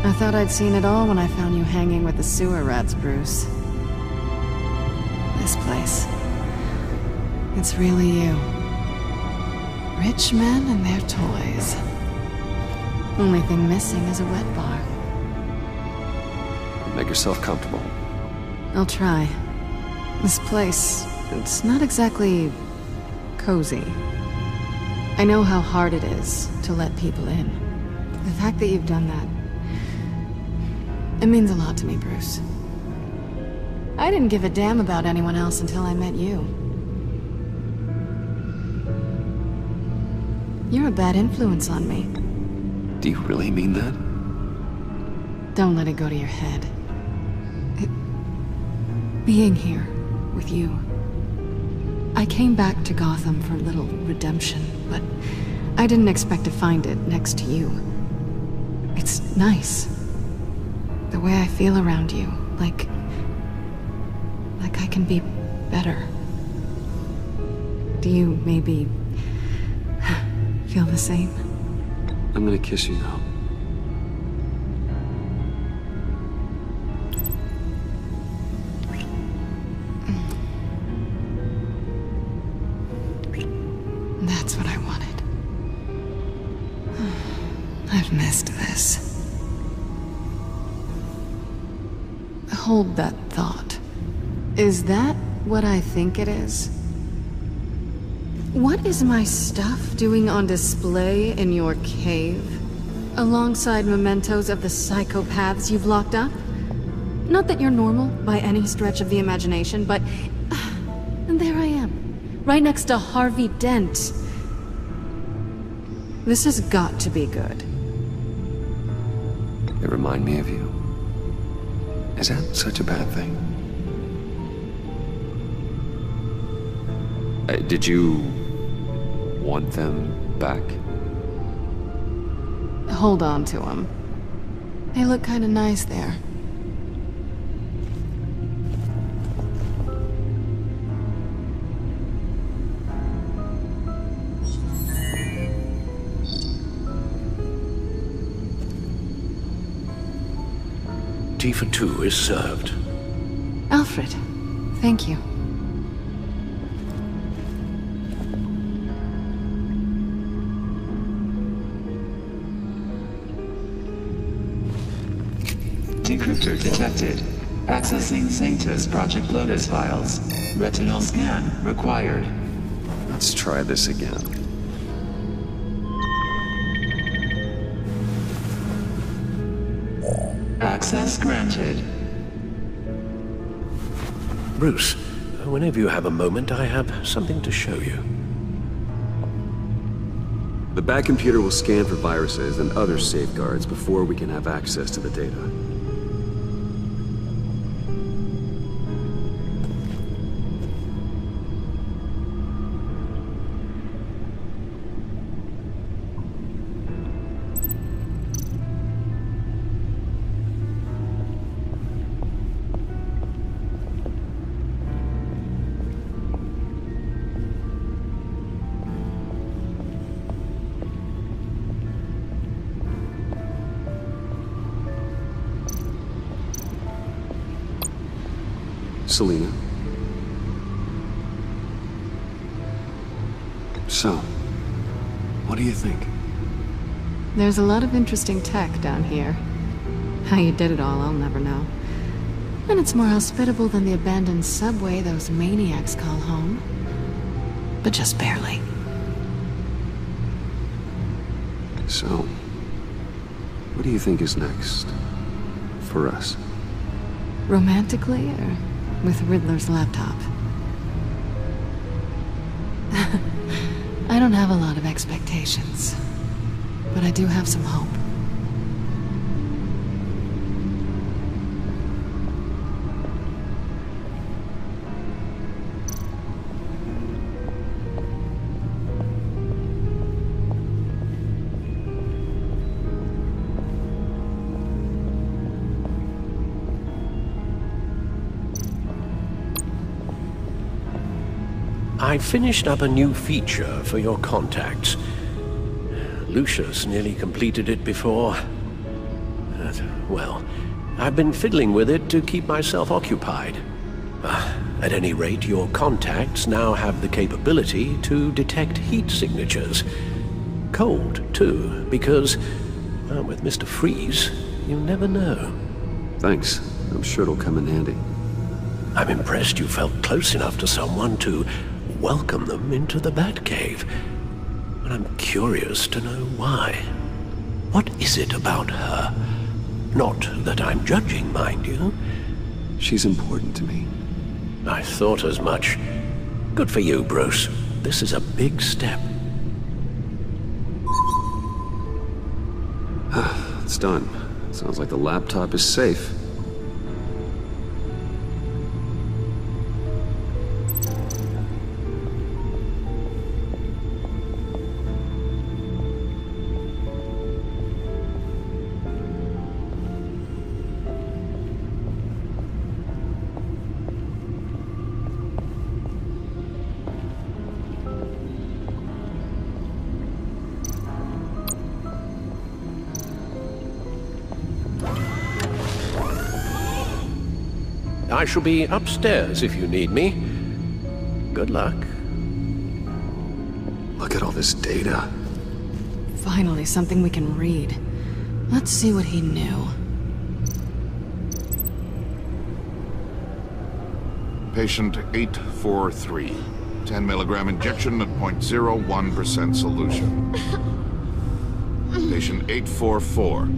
I thought I'd seen it all when I found you hanging with the sewer rats, Bruce. This place. It's really you. Rich men and their toys. Only thing missing is a wet bar. Make yourself comfortable. I'll try. This place, it's not exactly cozy. I know how hard it is to let people in. The fact that you've done that, it means a lot to me, Bruce. I didn't give a damn about anyone else until I met you. You're a bad influence on me. Do you really mean that? Don't let it go to your head. Being here with you. I came back to Gotham for a little redemption, but I didn't expect to find it next to you. It's nice. The way I feel around you, like I can be better. Do you maybe feel the same? I'm gonna kiss you now. That's what I wanted. I've missed this. Hold that thought. Is that what I think it is? What is my stuff doing on display in your cave? Alongside mementos of the psychopaths you've locked up? Not that you're normal by any stretch of the imagination, but... and there I am, right next to Harvey Dent. This has got to be good. They remind me of you. Is that such a bad thing? Did you want them back? Hold on to them. They look kind of nice there. Tea for two is served. Alfred, thank you. Decryptor detected. Accessing Sanctus Project Lotus files. Retinal scan required. Let's try this again. Access granted. Bruce, whenever you have a moment, I have something to show you. The back computer will scan for viruses and other safeguards before we can have access to the data. Selina. So, what do you think? There's a lot of interesting tech down here. How you did it all, I'll never know. And it's more hospitable than the abandoned subway those maniacs call home. But just barely. So, what do you think is next? For us? Romantically, or with Riddler's laptop? I don't have a lot of expectations, but I do have some hope. I finished up a new feature for your contacts. Lucius nearly completed it before. Well, I've been fiddling with it to keep myself occupied. At any rate, your contacts now have the capability to detect heat signatures. Cold, too, because, well, with Mr. Freeze, you never know. Thanks. I'm sure it'll come in handy. I'm impressed you felt close enough to someone to welcome them into the Batcave. But I'm curious to know why. What is it about her? Not that I'm judging, mind you. She's important to me. I thought as much. Good for you, Bruce. This is a big step. It's done. Sounds like the laptop is safe. I shall be upstairs if you need me. Good luck. Look at all this data. Finally, something we can read. Let's see what he knew. Patient 843. 10 milligram injection at 0.01% solution. Patient 844.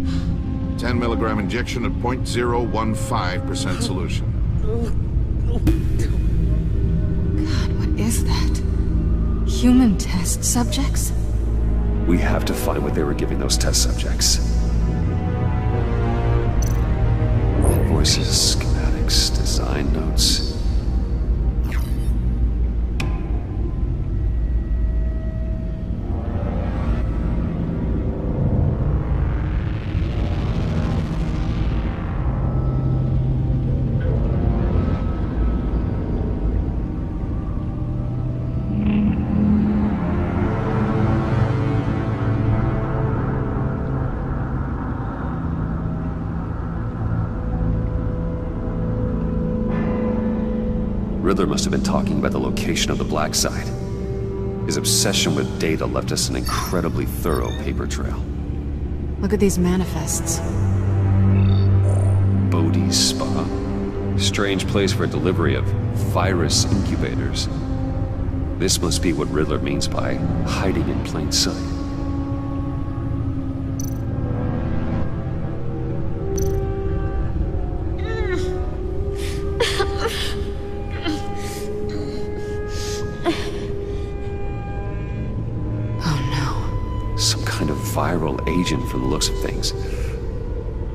10 milligram injection at 0.015% solution. God, what is that? Human test subjects? We have to find what they were giving those test subjects. Invoices, schematics, design notes. Riddler must have been talking about the location of the black site. His obsession with data left us an incredibly thorough paper trail. Look at these manifests. Bodhi's Spa? Strange place for a delivery of virus incubators. This must be what Riddler means by hiding in plain sight. Viral agent from the looks of things.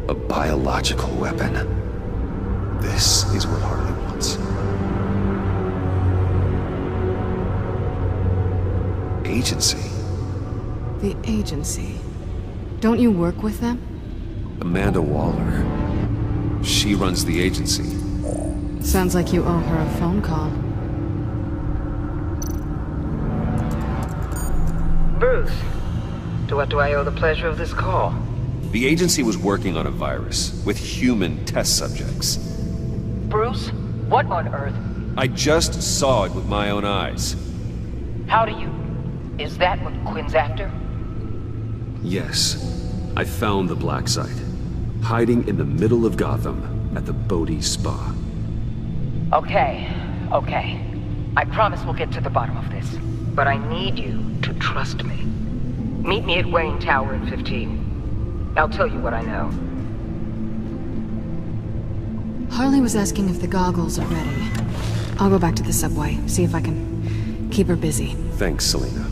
A biological weapon. This is what Harley wants. Agency. The agency. Don't you work with them? Amanda Waller. She runs the agency. Sounds like you owe her a phone call. Bruce. To what do I owe the pleasure of this call? The agency was working on a virus with human test subjects. Bruce? What on earth? I just saw it with my own eyes. How do you... Is that what Quinn's after? Yes. I found the black site. Hiding in the middle of Gotham at the Bodhi Spa. Okay. I promise we'll get to the bottom of this. But I need you to trust me. Meet me at Wayne Tower in 15. I'll tell you what I know. Harley was asking if the goggles are ready. I'll go back to the subway, see if I can Keep her busy. Thanks, Selina.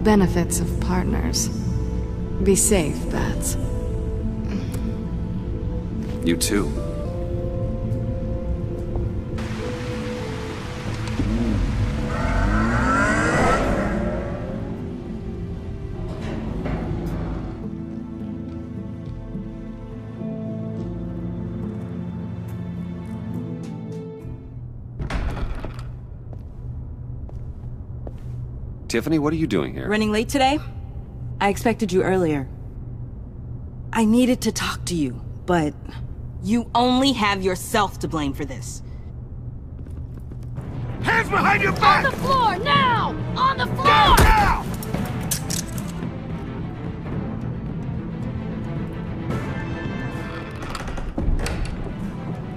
Benefits of partners. Be safe, Bats. You too. Tiffany, what are you doing here? Running late today? I expected you earlier. I needed to talk to you, but you only have yourself to blame for this. Hands behind your back! On the floor, now! On the floor! Down, now!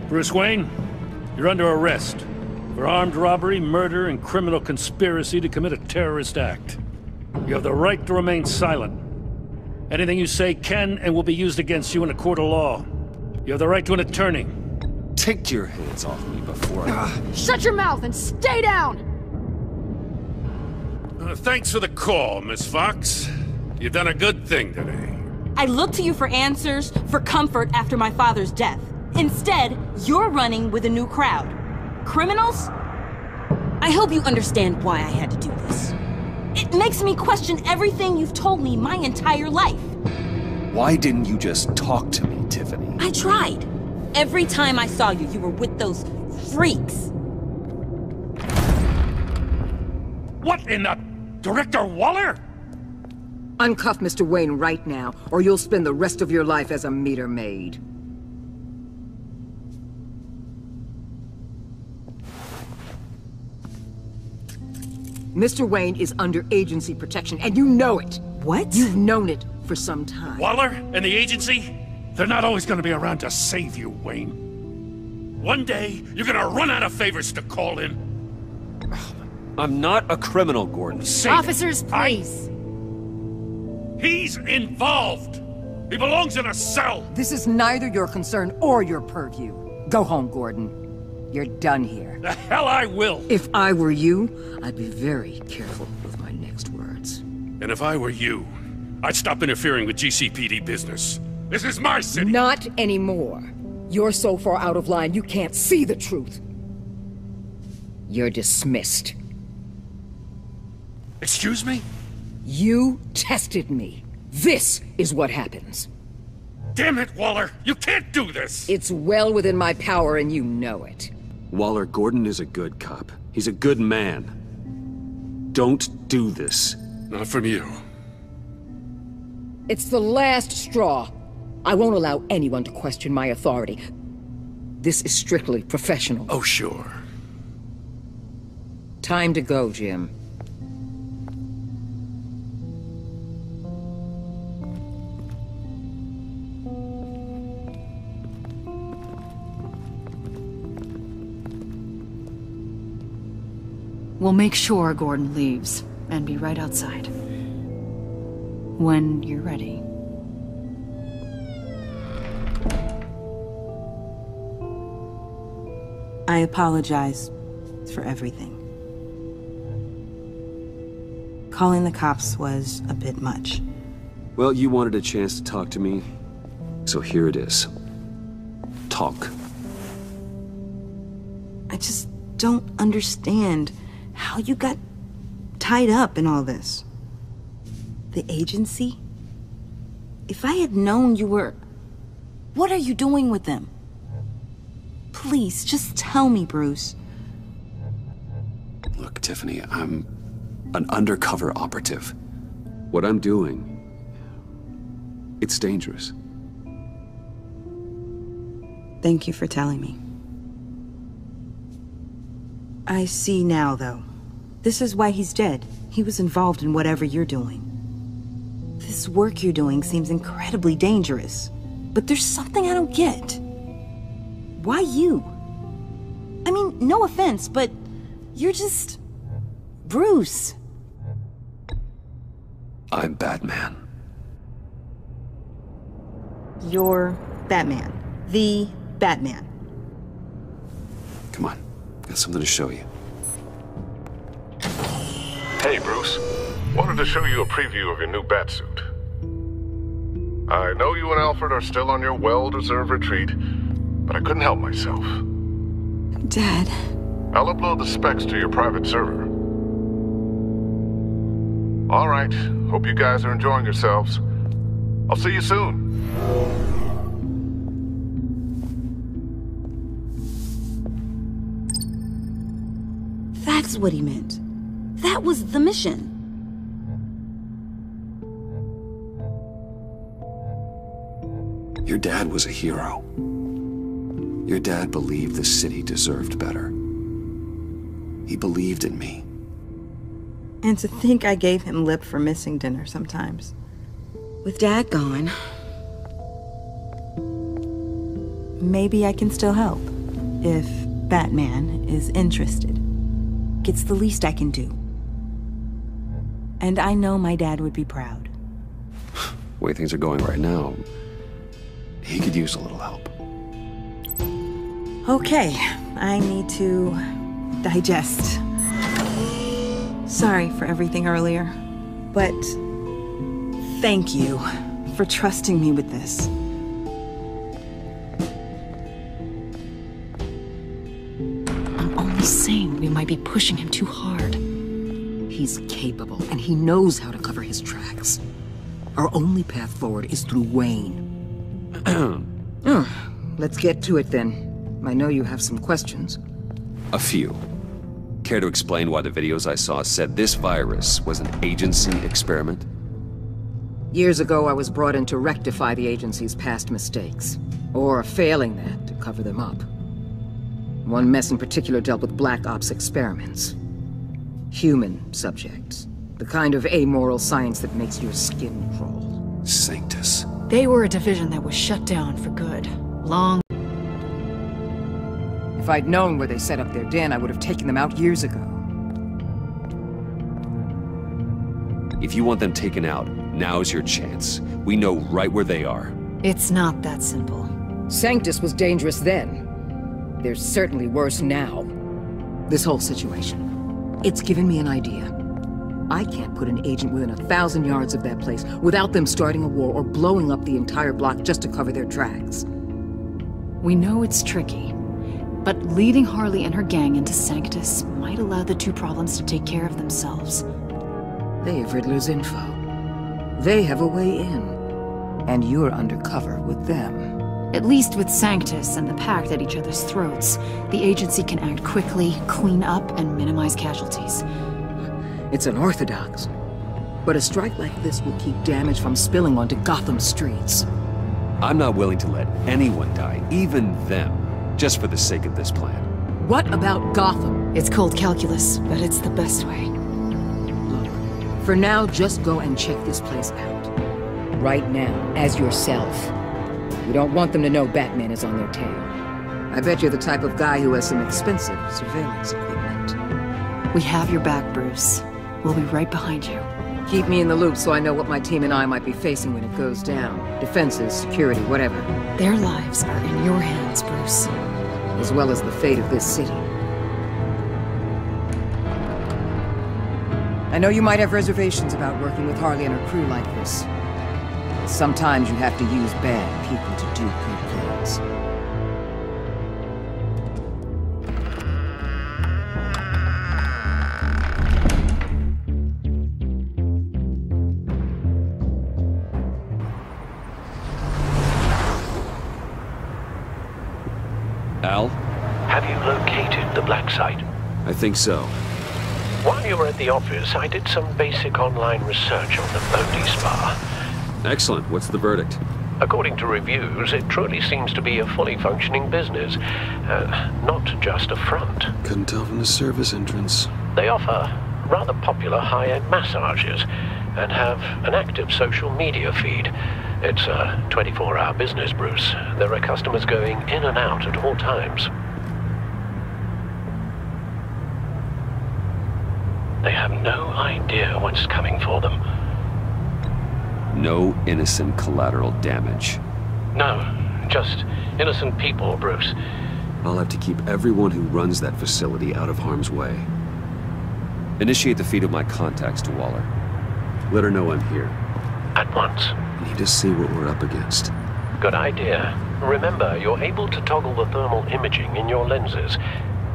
Bruce Wayne, you're under arrest for armed robbery, murder, and criminal conspiracy to commit a terrorist act. You have the right to remain silent. Anything you say can and will be used against you in a court of law. You have the right to an attorney. Take your hands off me before I... Shut your mouth and stay down! Thanks for the call, Miss Fox. You've done a good thing today. I looked to you for answers, for comfort after my father's death. Instead, you're running with a new crowd. Criminals? I hope you understand why I had to do this. It makes me question everything you've told me my entire life. Why didn't you just talk to me, Tiffany? I tried. Every time I saw you, you were with those freaks. What in the... Director Waller? Uncuff Mr. Wayne right now, or you'll spend the rest of your life as a meter maid. Mr. Wayne is under agency protection, and you know it. What? You've known it for some time. Waller and the agency? They're not always gonna be around to save you, Wayne. One day, you're gonna run out of favors to call in. I'm not a criminal, Gordon. Officers, please. He's involved. He belongs in a cell. This is neither your concern or your purview. Go home, Gordon. You're done here. The hell I will. If I were you, I'd be very careful with my next words. And if I were you, I'd stop interfering with GCPD business. This is my city. Not anymore. You're so far out of line, you can't see the truth. You're dismissed. Excuse me? You tested me. This is what happens. Damn it, Waller! You can't do this! It's well within my power and you know it. Waller, Gordon is a good cop. He's a good man. Don't do this. Not from you. It's the last straw. I won't allow anyone to question my authority. This is strictly professional. Oh, sure. Time to go, Jim. We'll make sure Gordon leaves, and be right outside. When you're ready. I apologize for everything. Calling the cops was a bit much. Well, you wanted a chance to talk to me, so here it is. Talk. I just don't understand how you got tied up in all this. The agency? If I had known you were... What are you doing with them? Please, just tell me, Bruce. Look, Tiffany, I'm an undercover operative. What I'm doing, it's dangerous. Thank you for telling me. I see now, though. This is why he's dead. He was involved in whatever you're doing. This work you're doing seems incredibly dangerous. But there's something I don't get. Why you? I mean, no offense, but you're just... Bruce. I'm Batman. You're Batman. The Batman. Come on, got something to show you. Hey, Bruce. Wanted to show you a preview of your new batsuit. I know you and Alfred are still on your well-deserved retreat, but I couldn't help myself. Dad. I'll upload the specs to your private server. All right. Hope you guys are enjoying yourselves. I'll see you soon. That's what he meant. That was the mission. Your dad was a hero. Your dad believed the city deserved better. He believed in me. And to think I gave him lip for missing dinner sometimes. With Dad gone, maybe I can still help. If Batman is interested. It's the least I can do. And I know my dad would be proud. The way things are going right now, he could use a little help. Okay, I need to digest. Sorry for everything earlier, but thank you for trusting me with this. I'm only saying we might be pushing him too hard. He's capable, and he knows how to cover his tracks. Our only path forward is through Wayne. Let's get to it then. I know you have some questions. A few. Care to explain why the videos I saw said this virus was an agency experiment? Years ago, I was brought in to rectify the agency's past mistakes. Or failing that, to cover them up. One mess in particular dealt with Black Ops experiments. Human subjects. The kind of amoral science that makes your skin crawl. Sanctus. They were a division that was shut down for good. Long. If I'd known where they set up their den, I would have taken them out years ago. If you want them taken out, now's your chance. We know right where they are. It's not that simple. Sanctus was dangerous then. They're certainly worse now. This whole situation, it's given me an idea. I can't put an agent within 1,000 yards of that place without them starting a war or blowing up the entire block just to cover their tracks. We know it's tricky, but leading Harley and her gang into Sanctus might allow the two problems to take care of themselves. They have Riddler's info. They have a way in. And you're undercover with them. At least with Sanctus and the Pact at each other's throats, the agency can act quickly, clean up, and minimize casualties. It's unorthodox. But a strike like this will keep damage from spilling onto Gotham streets. I'm not willing to let anyone die, even them, just for the sake of this plan. What about Gotham? It's cold calculus, but it's the best way. Look, for now, just go and check this place out. Right now, as yourself. You don't want them to know Batman is on their tail. I bet you're the type of guy who has some expensive surveillance equipment. We have your back, Bruce. We'll be right behind you. Keep me in the loop so I know what my team and I might be facing when it goes down. Defenses, security, whatever. Their lives are in your hands, Bruce. As well as the fate of this city. I know you might have reservations about working with Harley and her crew like this. Sometimes you have to use bad people to do good things. Al? Have you located the black site? I think so. While you were at the office, I did some basic online research on the Bodhi Spa. Excellent. What's the verdict? According to reviews, it truly seems to be a fully functioning business. Not just a front. Couldn't tell from the service entrance. They offer rather popular high-end massages and have an active social media feed. It's a 24-hour business, Bruce. There are customers going in and out at all times. They have no idea what's coming for them. No innocent collateral damage. No, just innocent people, Bruce. I'll have to keep everyone who runs that facility out of harm's way. Initiate the feed of my contacts to Waller. Let her know I'm here. At once. I need to see what we're up against. Good idea. Remember, you're able to toggle the thermal imaging in your lenses.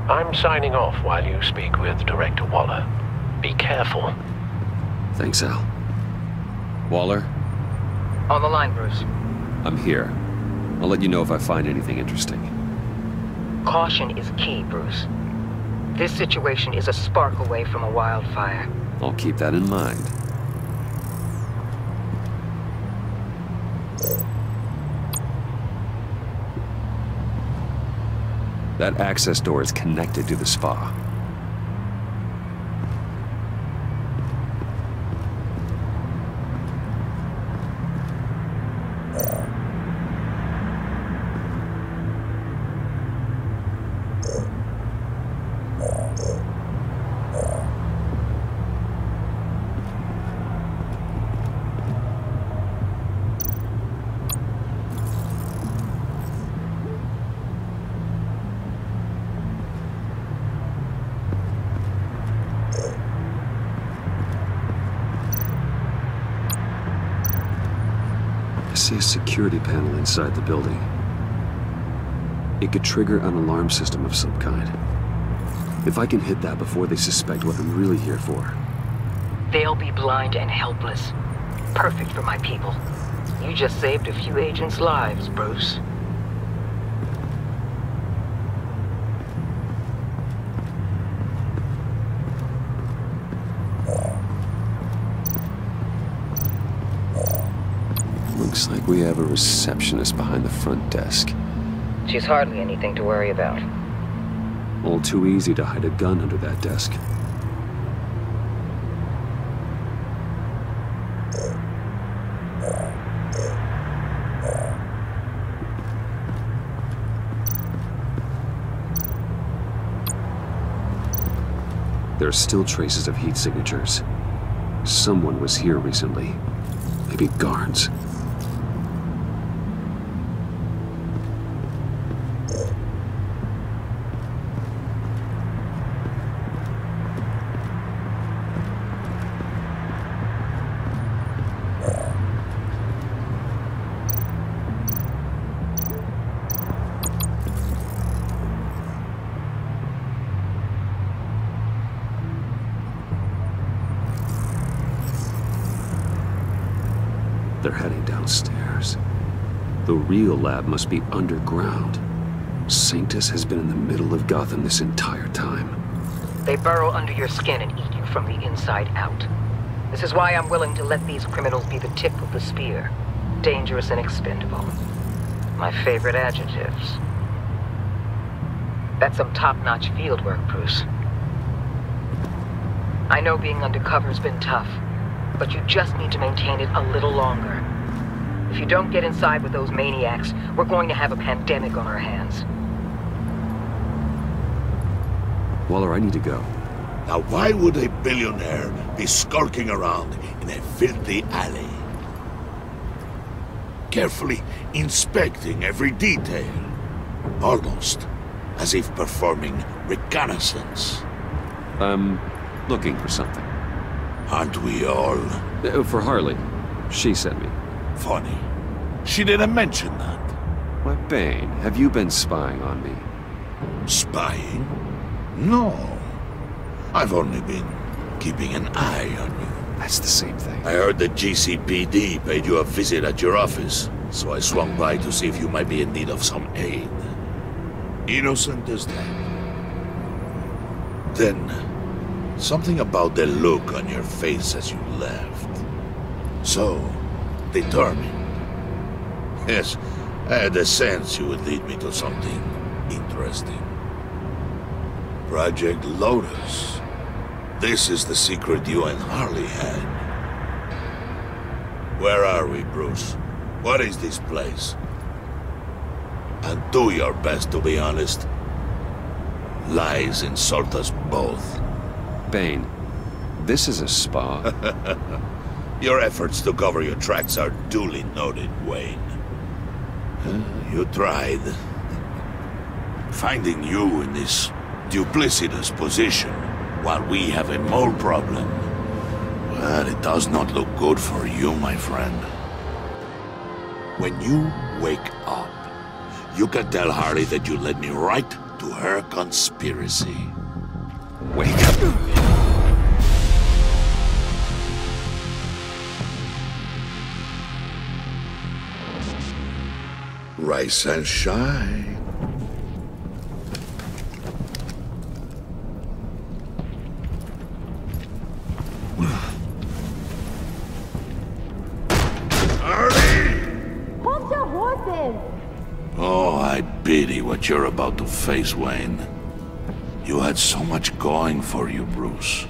I'm signing off while you speak with Director Waller. Be careful. Thanks, Al. Waller? On the line, Bruce. I'm here. I'll let you know if I find anything interesting. Caution is key, Bruce. This situation is a spark away from a wildfire. I'll keep that in mind. That access door is connected to the spa. I see a security panel inside the building. It could trigger an alarm system of some kind. If I can hit that before they suspect what I'm really here for. They'll be blind and helpless. Perfect for my people. You just saved a few agents' lives, Bruce. Looks like we have a receptionist behind the front desk. She's hardly anything to worry about. All too easy to hide a gun under that desk. There are still traces of heat signatures. Someone was here recently. Maybe guards. They're heading downstairs. The real lab must be underground. Sanctus has been in the middle of Gotham this entire time. They burrow under your skin and eat you from the inside out. This is why I'm willing to let these criminals be the tip of the spear. Dangerous and expendable. My favorite adjectives. That's some top-notch field work, Bruce. I know being undercover's been tough, but you just need to maintain it a little longer. If you don't get inside with those maniacs, we're going to have a pandemic on our hands. Waller, I need to go. Now why would a billionaire be skulking around in a filthy alley? Carefully inspecting every detail. Almost as if performing reconnaissance. I'm looking for something. Aren't we all? For Harley. She sent me. Funny. She didn't mention that. Why, Bane, have you been spying on me? Spying? No. I've only been keeping an eye on you. That's the same thing. I heard the GCPD paid you a visit at your office, so I swung by to see if you might be in need of some aid. Innocent as that. Then, something about the look on your face as you left. So determined. Yes, I had a sense you would lead me to something interesting. Project Lotus. This is the secret you and Harley had. Where are we, Bruce? What is this place? And do your best to be honest. Lies insult us both. Bane, this is a spa. Your efforts to cover your tracks are duly noted, Wayne. You tried. Finding you in this duplicitous position while we have a mole problem. Well, it does not look good for you, my friend. When you wake up, you can tell Harley that you led me right to her conspiracy. Wake up. Rise and shine. Hold your horses! Oh, I pity what you're about to face, Wayne. You had so much going for you, Bruce.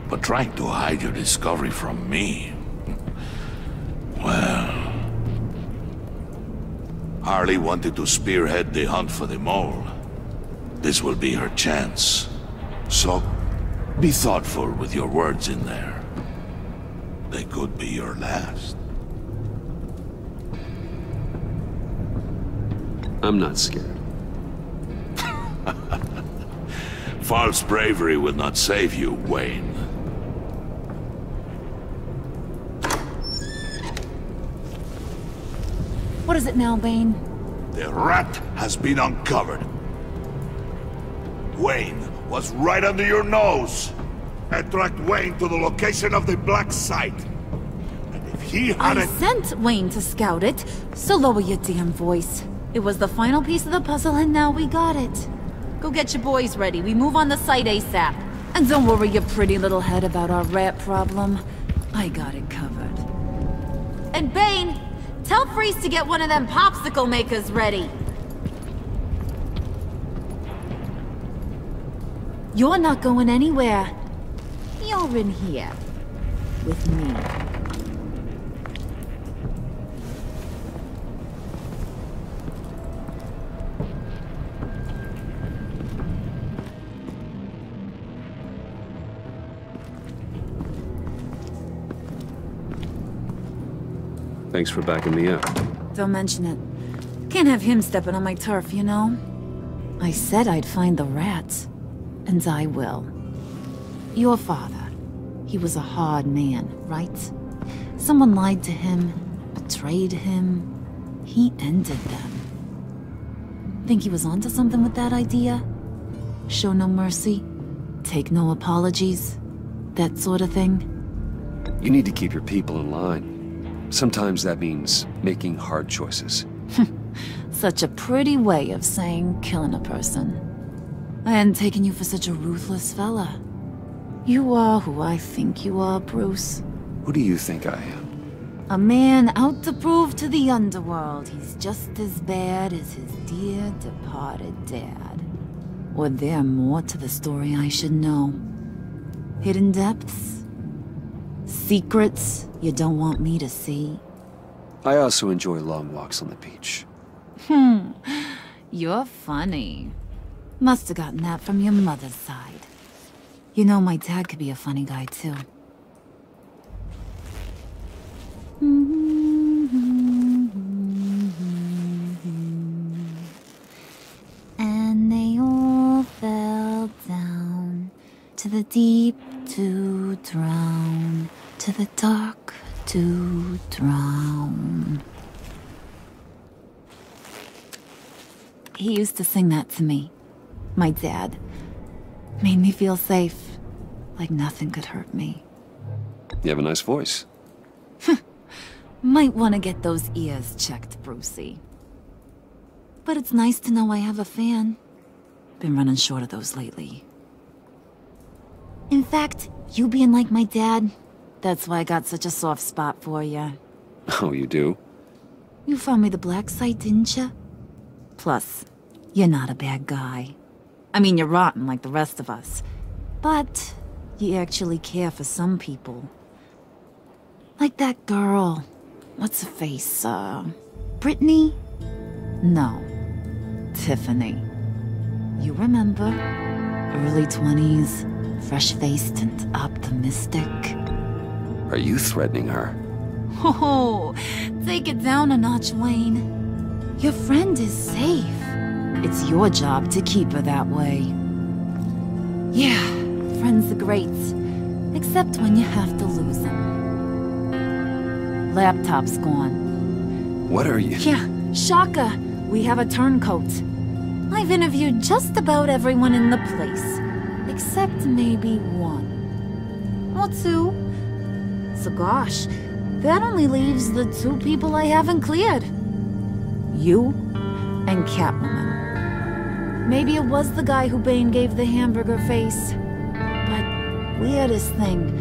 But trying to hide your discovery from me... Well... Harley wanted to spearhead the hunt for the mole. This will be her chance. So, be thoughtful with your words in there. They could be your last. I'm not scared. False bravery will not save you, Wayne. What is it now, Bane? The rat has been uncovered. Wayne was right under your nose. I tracked Wayne to the location of the black site. And if he hadn't... I sent Wayne to scout it, so lower your damn voice. It was the final piece of the puzzle and now we got it. Go get your boys ready, we move on the site ASAP. And don't worry your pretty little head about our rat problem. I got it covered. And Bane, tell Freeze to get one of them popsicle makers ready. You're not going anywhere. You're in here. With me. Thanks for backing me up. Don't mention it. Can't have him stepping on my turf, you know? I said I'd find the rats. And I will. Your father. He was a hard man, right? Someone lied to him, betrayed him. He ended them. Think he was onto something with that idea? Show no mercy? Take no apologies? That sort of thing? You need to keep your people in line. Sometimes that means making hard choices. Such a pretty way of saying killing a person. I hadn't taken you for such a ruthless fella. You are who I think you are, Bruce. Who do you think I am? A man out to prove to the underworld he's just as bad as his dear departed dad. Or there more to the story I should know. Hidden depths? Secrets you don't want me to see? I also enjoy long walks on the beach. You're funny. Must have gotten that from your mother's side. You know, my dad could be a funny guy, too. And they all fell down to the deep to drown, to the dark to drown. He used to sing that to me. My dad. Made me feel safe. Like nothing could hurt me. You have a nice voice. Might want to get those ears checked, Brucey. But it's nice to know I have a fan. Been running short of those lately. In fact, you being like my dad, that's why I got such a soft spot for you. Oh, you do? You found me the black site, didn't you? Plus, you're not a bad guy. I mean, you're rotten like the rest of us. But you actually care for some people. Like that girl. What's her face? Brittany? No. Tiffany. You remember? Early 20s, fresh-faced and optimistic. Are you threatening her? Oh, take it down a notch, Wayne. Your friend is safe. It's your job to keep her that way. Yeah, friends are great. Except when you have to lose them. Laptop's gone. What are you? Yeah, shocker. We have a turncoat. I've interviewed just about everyone in the place. Except maybe one. Or two. So gosh, that only leaves the two people I haven't cleared. You and Catwoman. Maybe it was the guy who Bane gave the hamburger face. But weirdest thing,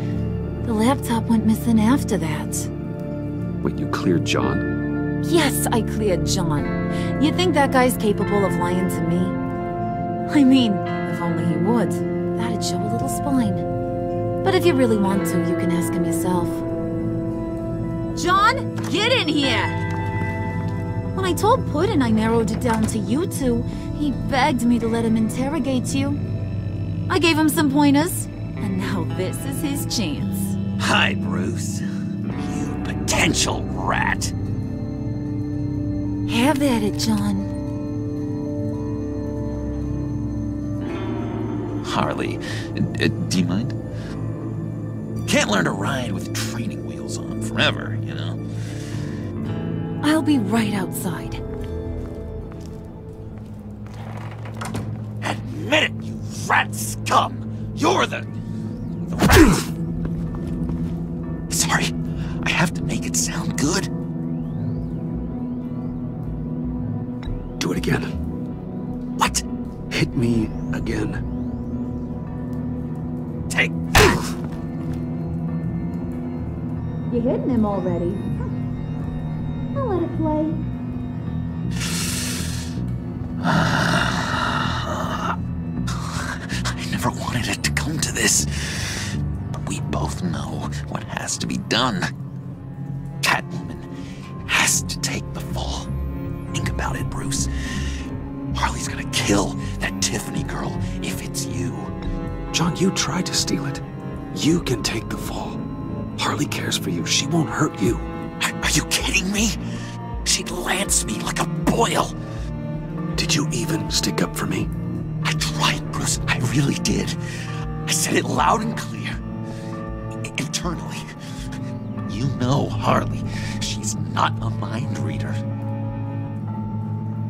the laptop went missing after that. Wait, you cleared John? Yes, I cleared John. You think that guy's capable of lying to me? I mean, if only he would. That'd show a little spine. But if you really want to, you can ask him yourself. John, get in here! When I told Puddin' I narrowed it down to you two, he begged me to let him interrogate you. I gave him some pointers, and now this is his chance. Hi, Bruce. You potential rat. Have at it, John. Harley, do you mind? Can't learn to ride with training wheels on forever, you know? I'll be right outside. Admit it, you rat scum! You're the rat! Sorry, I have to make it sound good. Do it again. What? Hit me again. Take. You hitting him already? I'll let it play. I never wanted it to come to this. But we both know what has to be done. Catwoman has to take the fall. Think about it, Bruce. Harley's gonna kill that Tiffany girl if it's you. John, you tried to steal it. You can take the fall. Harley cares for you. She won't hurt you. Are you kidding me? She'd lance me like a boil. Did you even stick up for me? I tried, Bruce. I really did. I said it loud and clear. Internally. You know Harley. She's not a mind reader.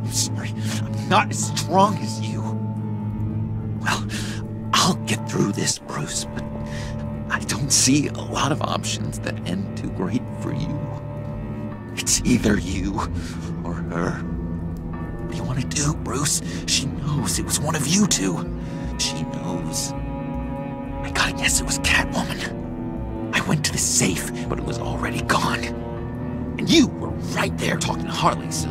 I'm sorry. I'm not as strong as you. Well, I'll get through this, Bruce, but I don't see a lot of options that end too great for you. It's either you or her. What do you want to do, Bruce? She knows it was one of you two. She knows. I gotta guess it was Catwoman. I went to the safe, but it was already gone. And you were right there talking to Harley, so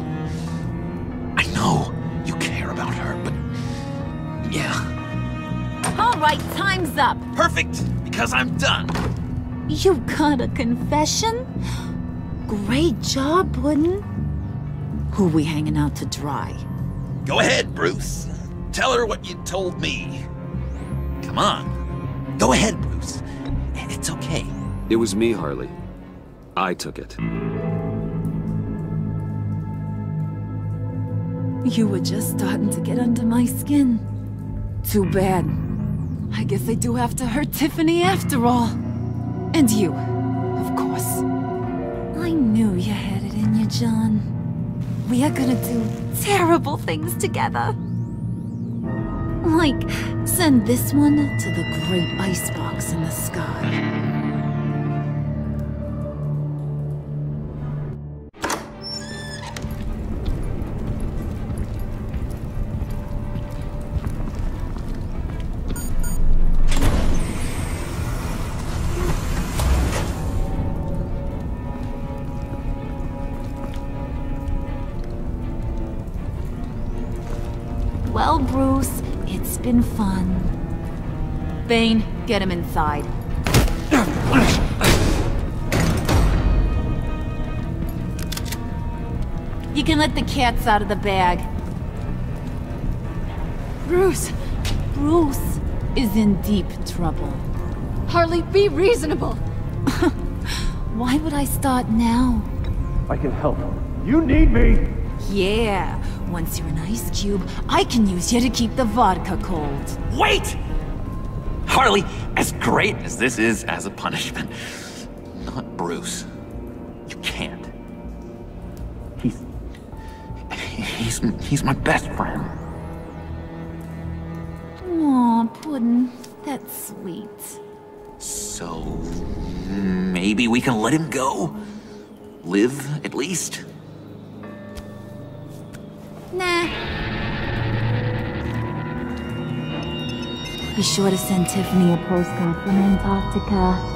I know you care about her, but yeah. All right, time's up. Perfect, because I'm done. You got a confession? Great job, Puddin'. Who we hanging out to dry? Go ahead, Bruce. Tell her what you told me. Come on. Go ahead, Bruce. It's okay. It was me, Harley. I took it. You were just starting to get under my skin. Too bad. I guess I do have to hurt Tiffany after all. And you, of course. I knew you had it in you, John. We are gonna do terrible things together. Like, send this one to the great icebox in the sky. Well, Bruce, it's been fun. Bane, get him inside. You can let the cats out of the bag. Bruce! Bruce is in deep trouble. Harley, be reasonable! Why would I start now? I can help. You need me! Yeah, once you're an ice cube, I can use you to keep the vodka cold. Wait! Harley, as great as this is as a punishment, not Bruce. You can't. He's my best friend. Aw, Puddin'. That's sweet. So, maybe we can let him go? Live, at least? Nah. Be sure to send Tiffany a postcard from Antarctica.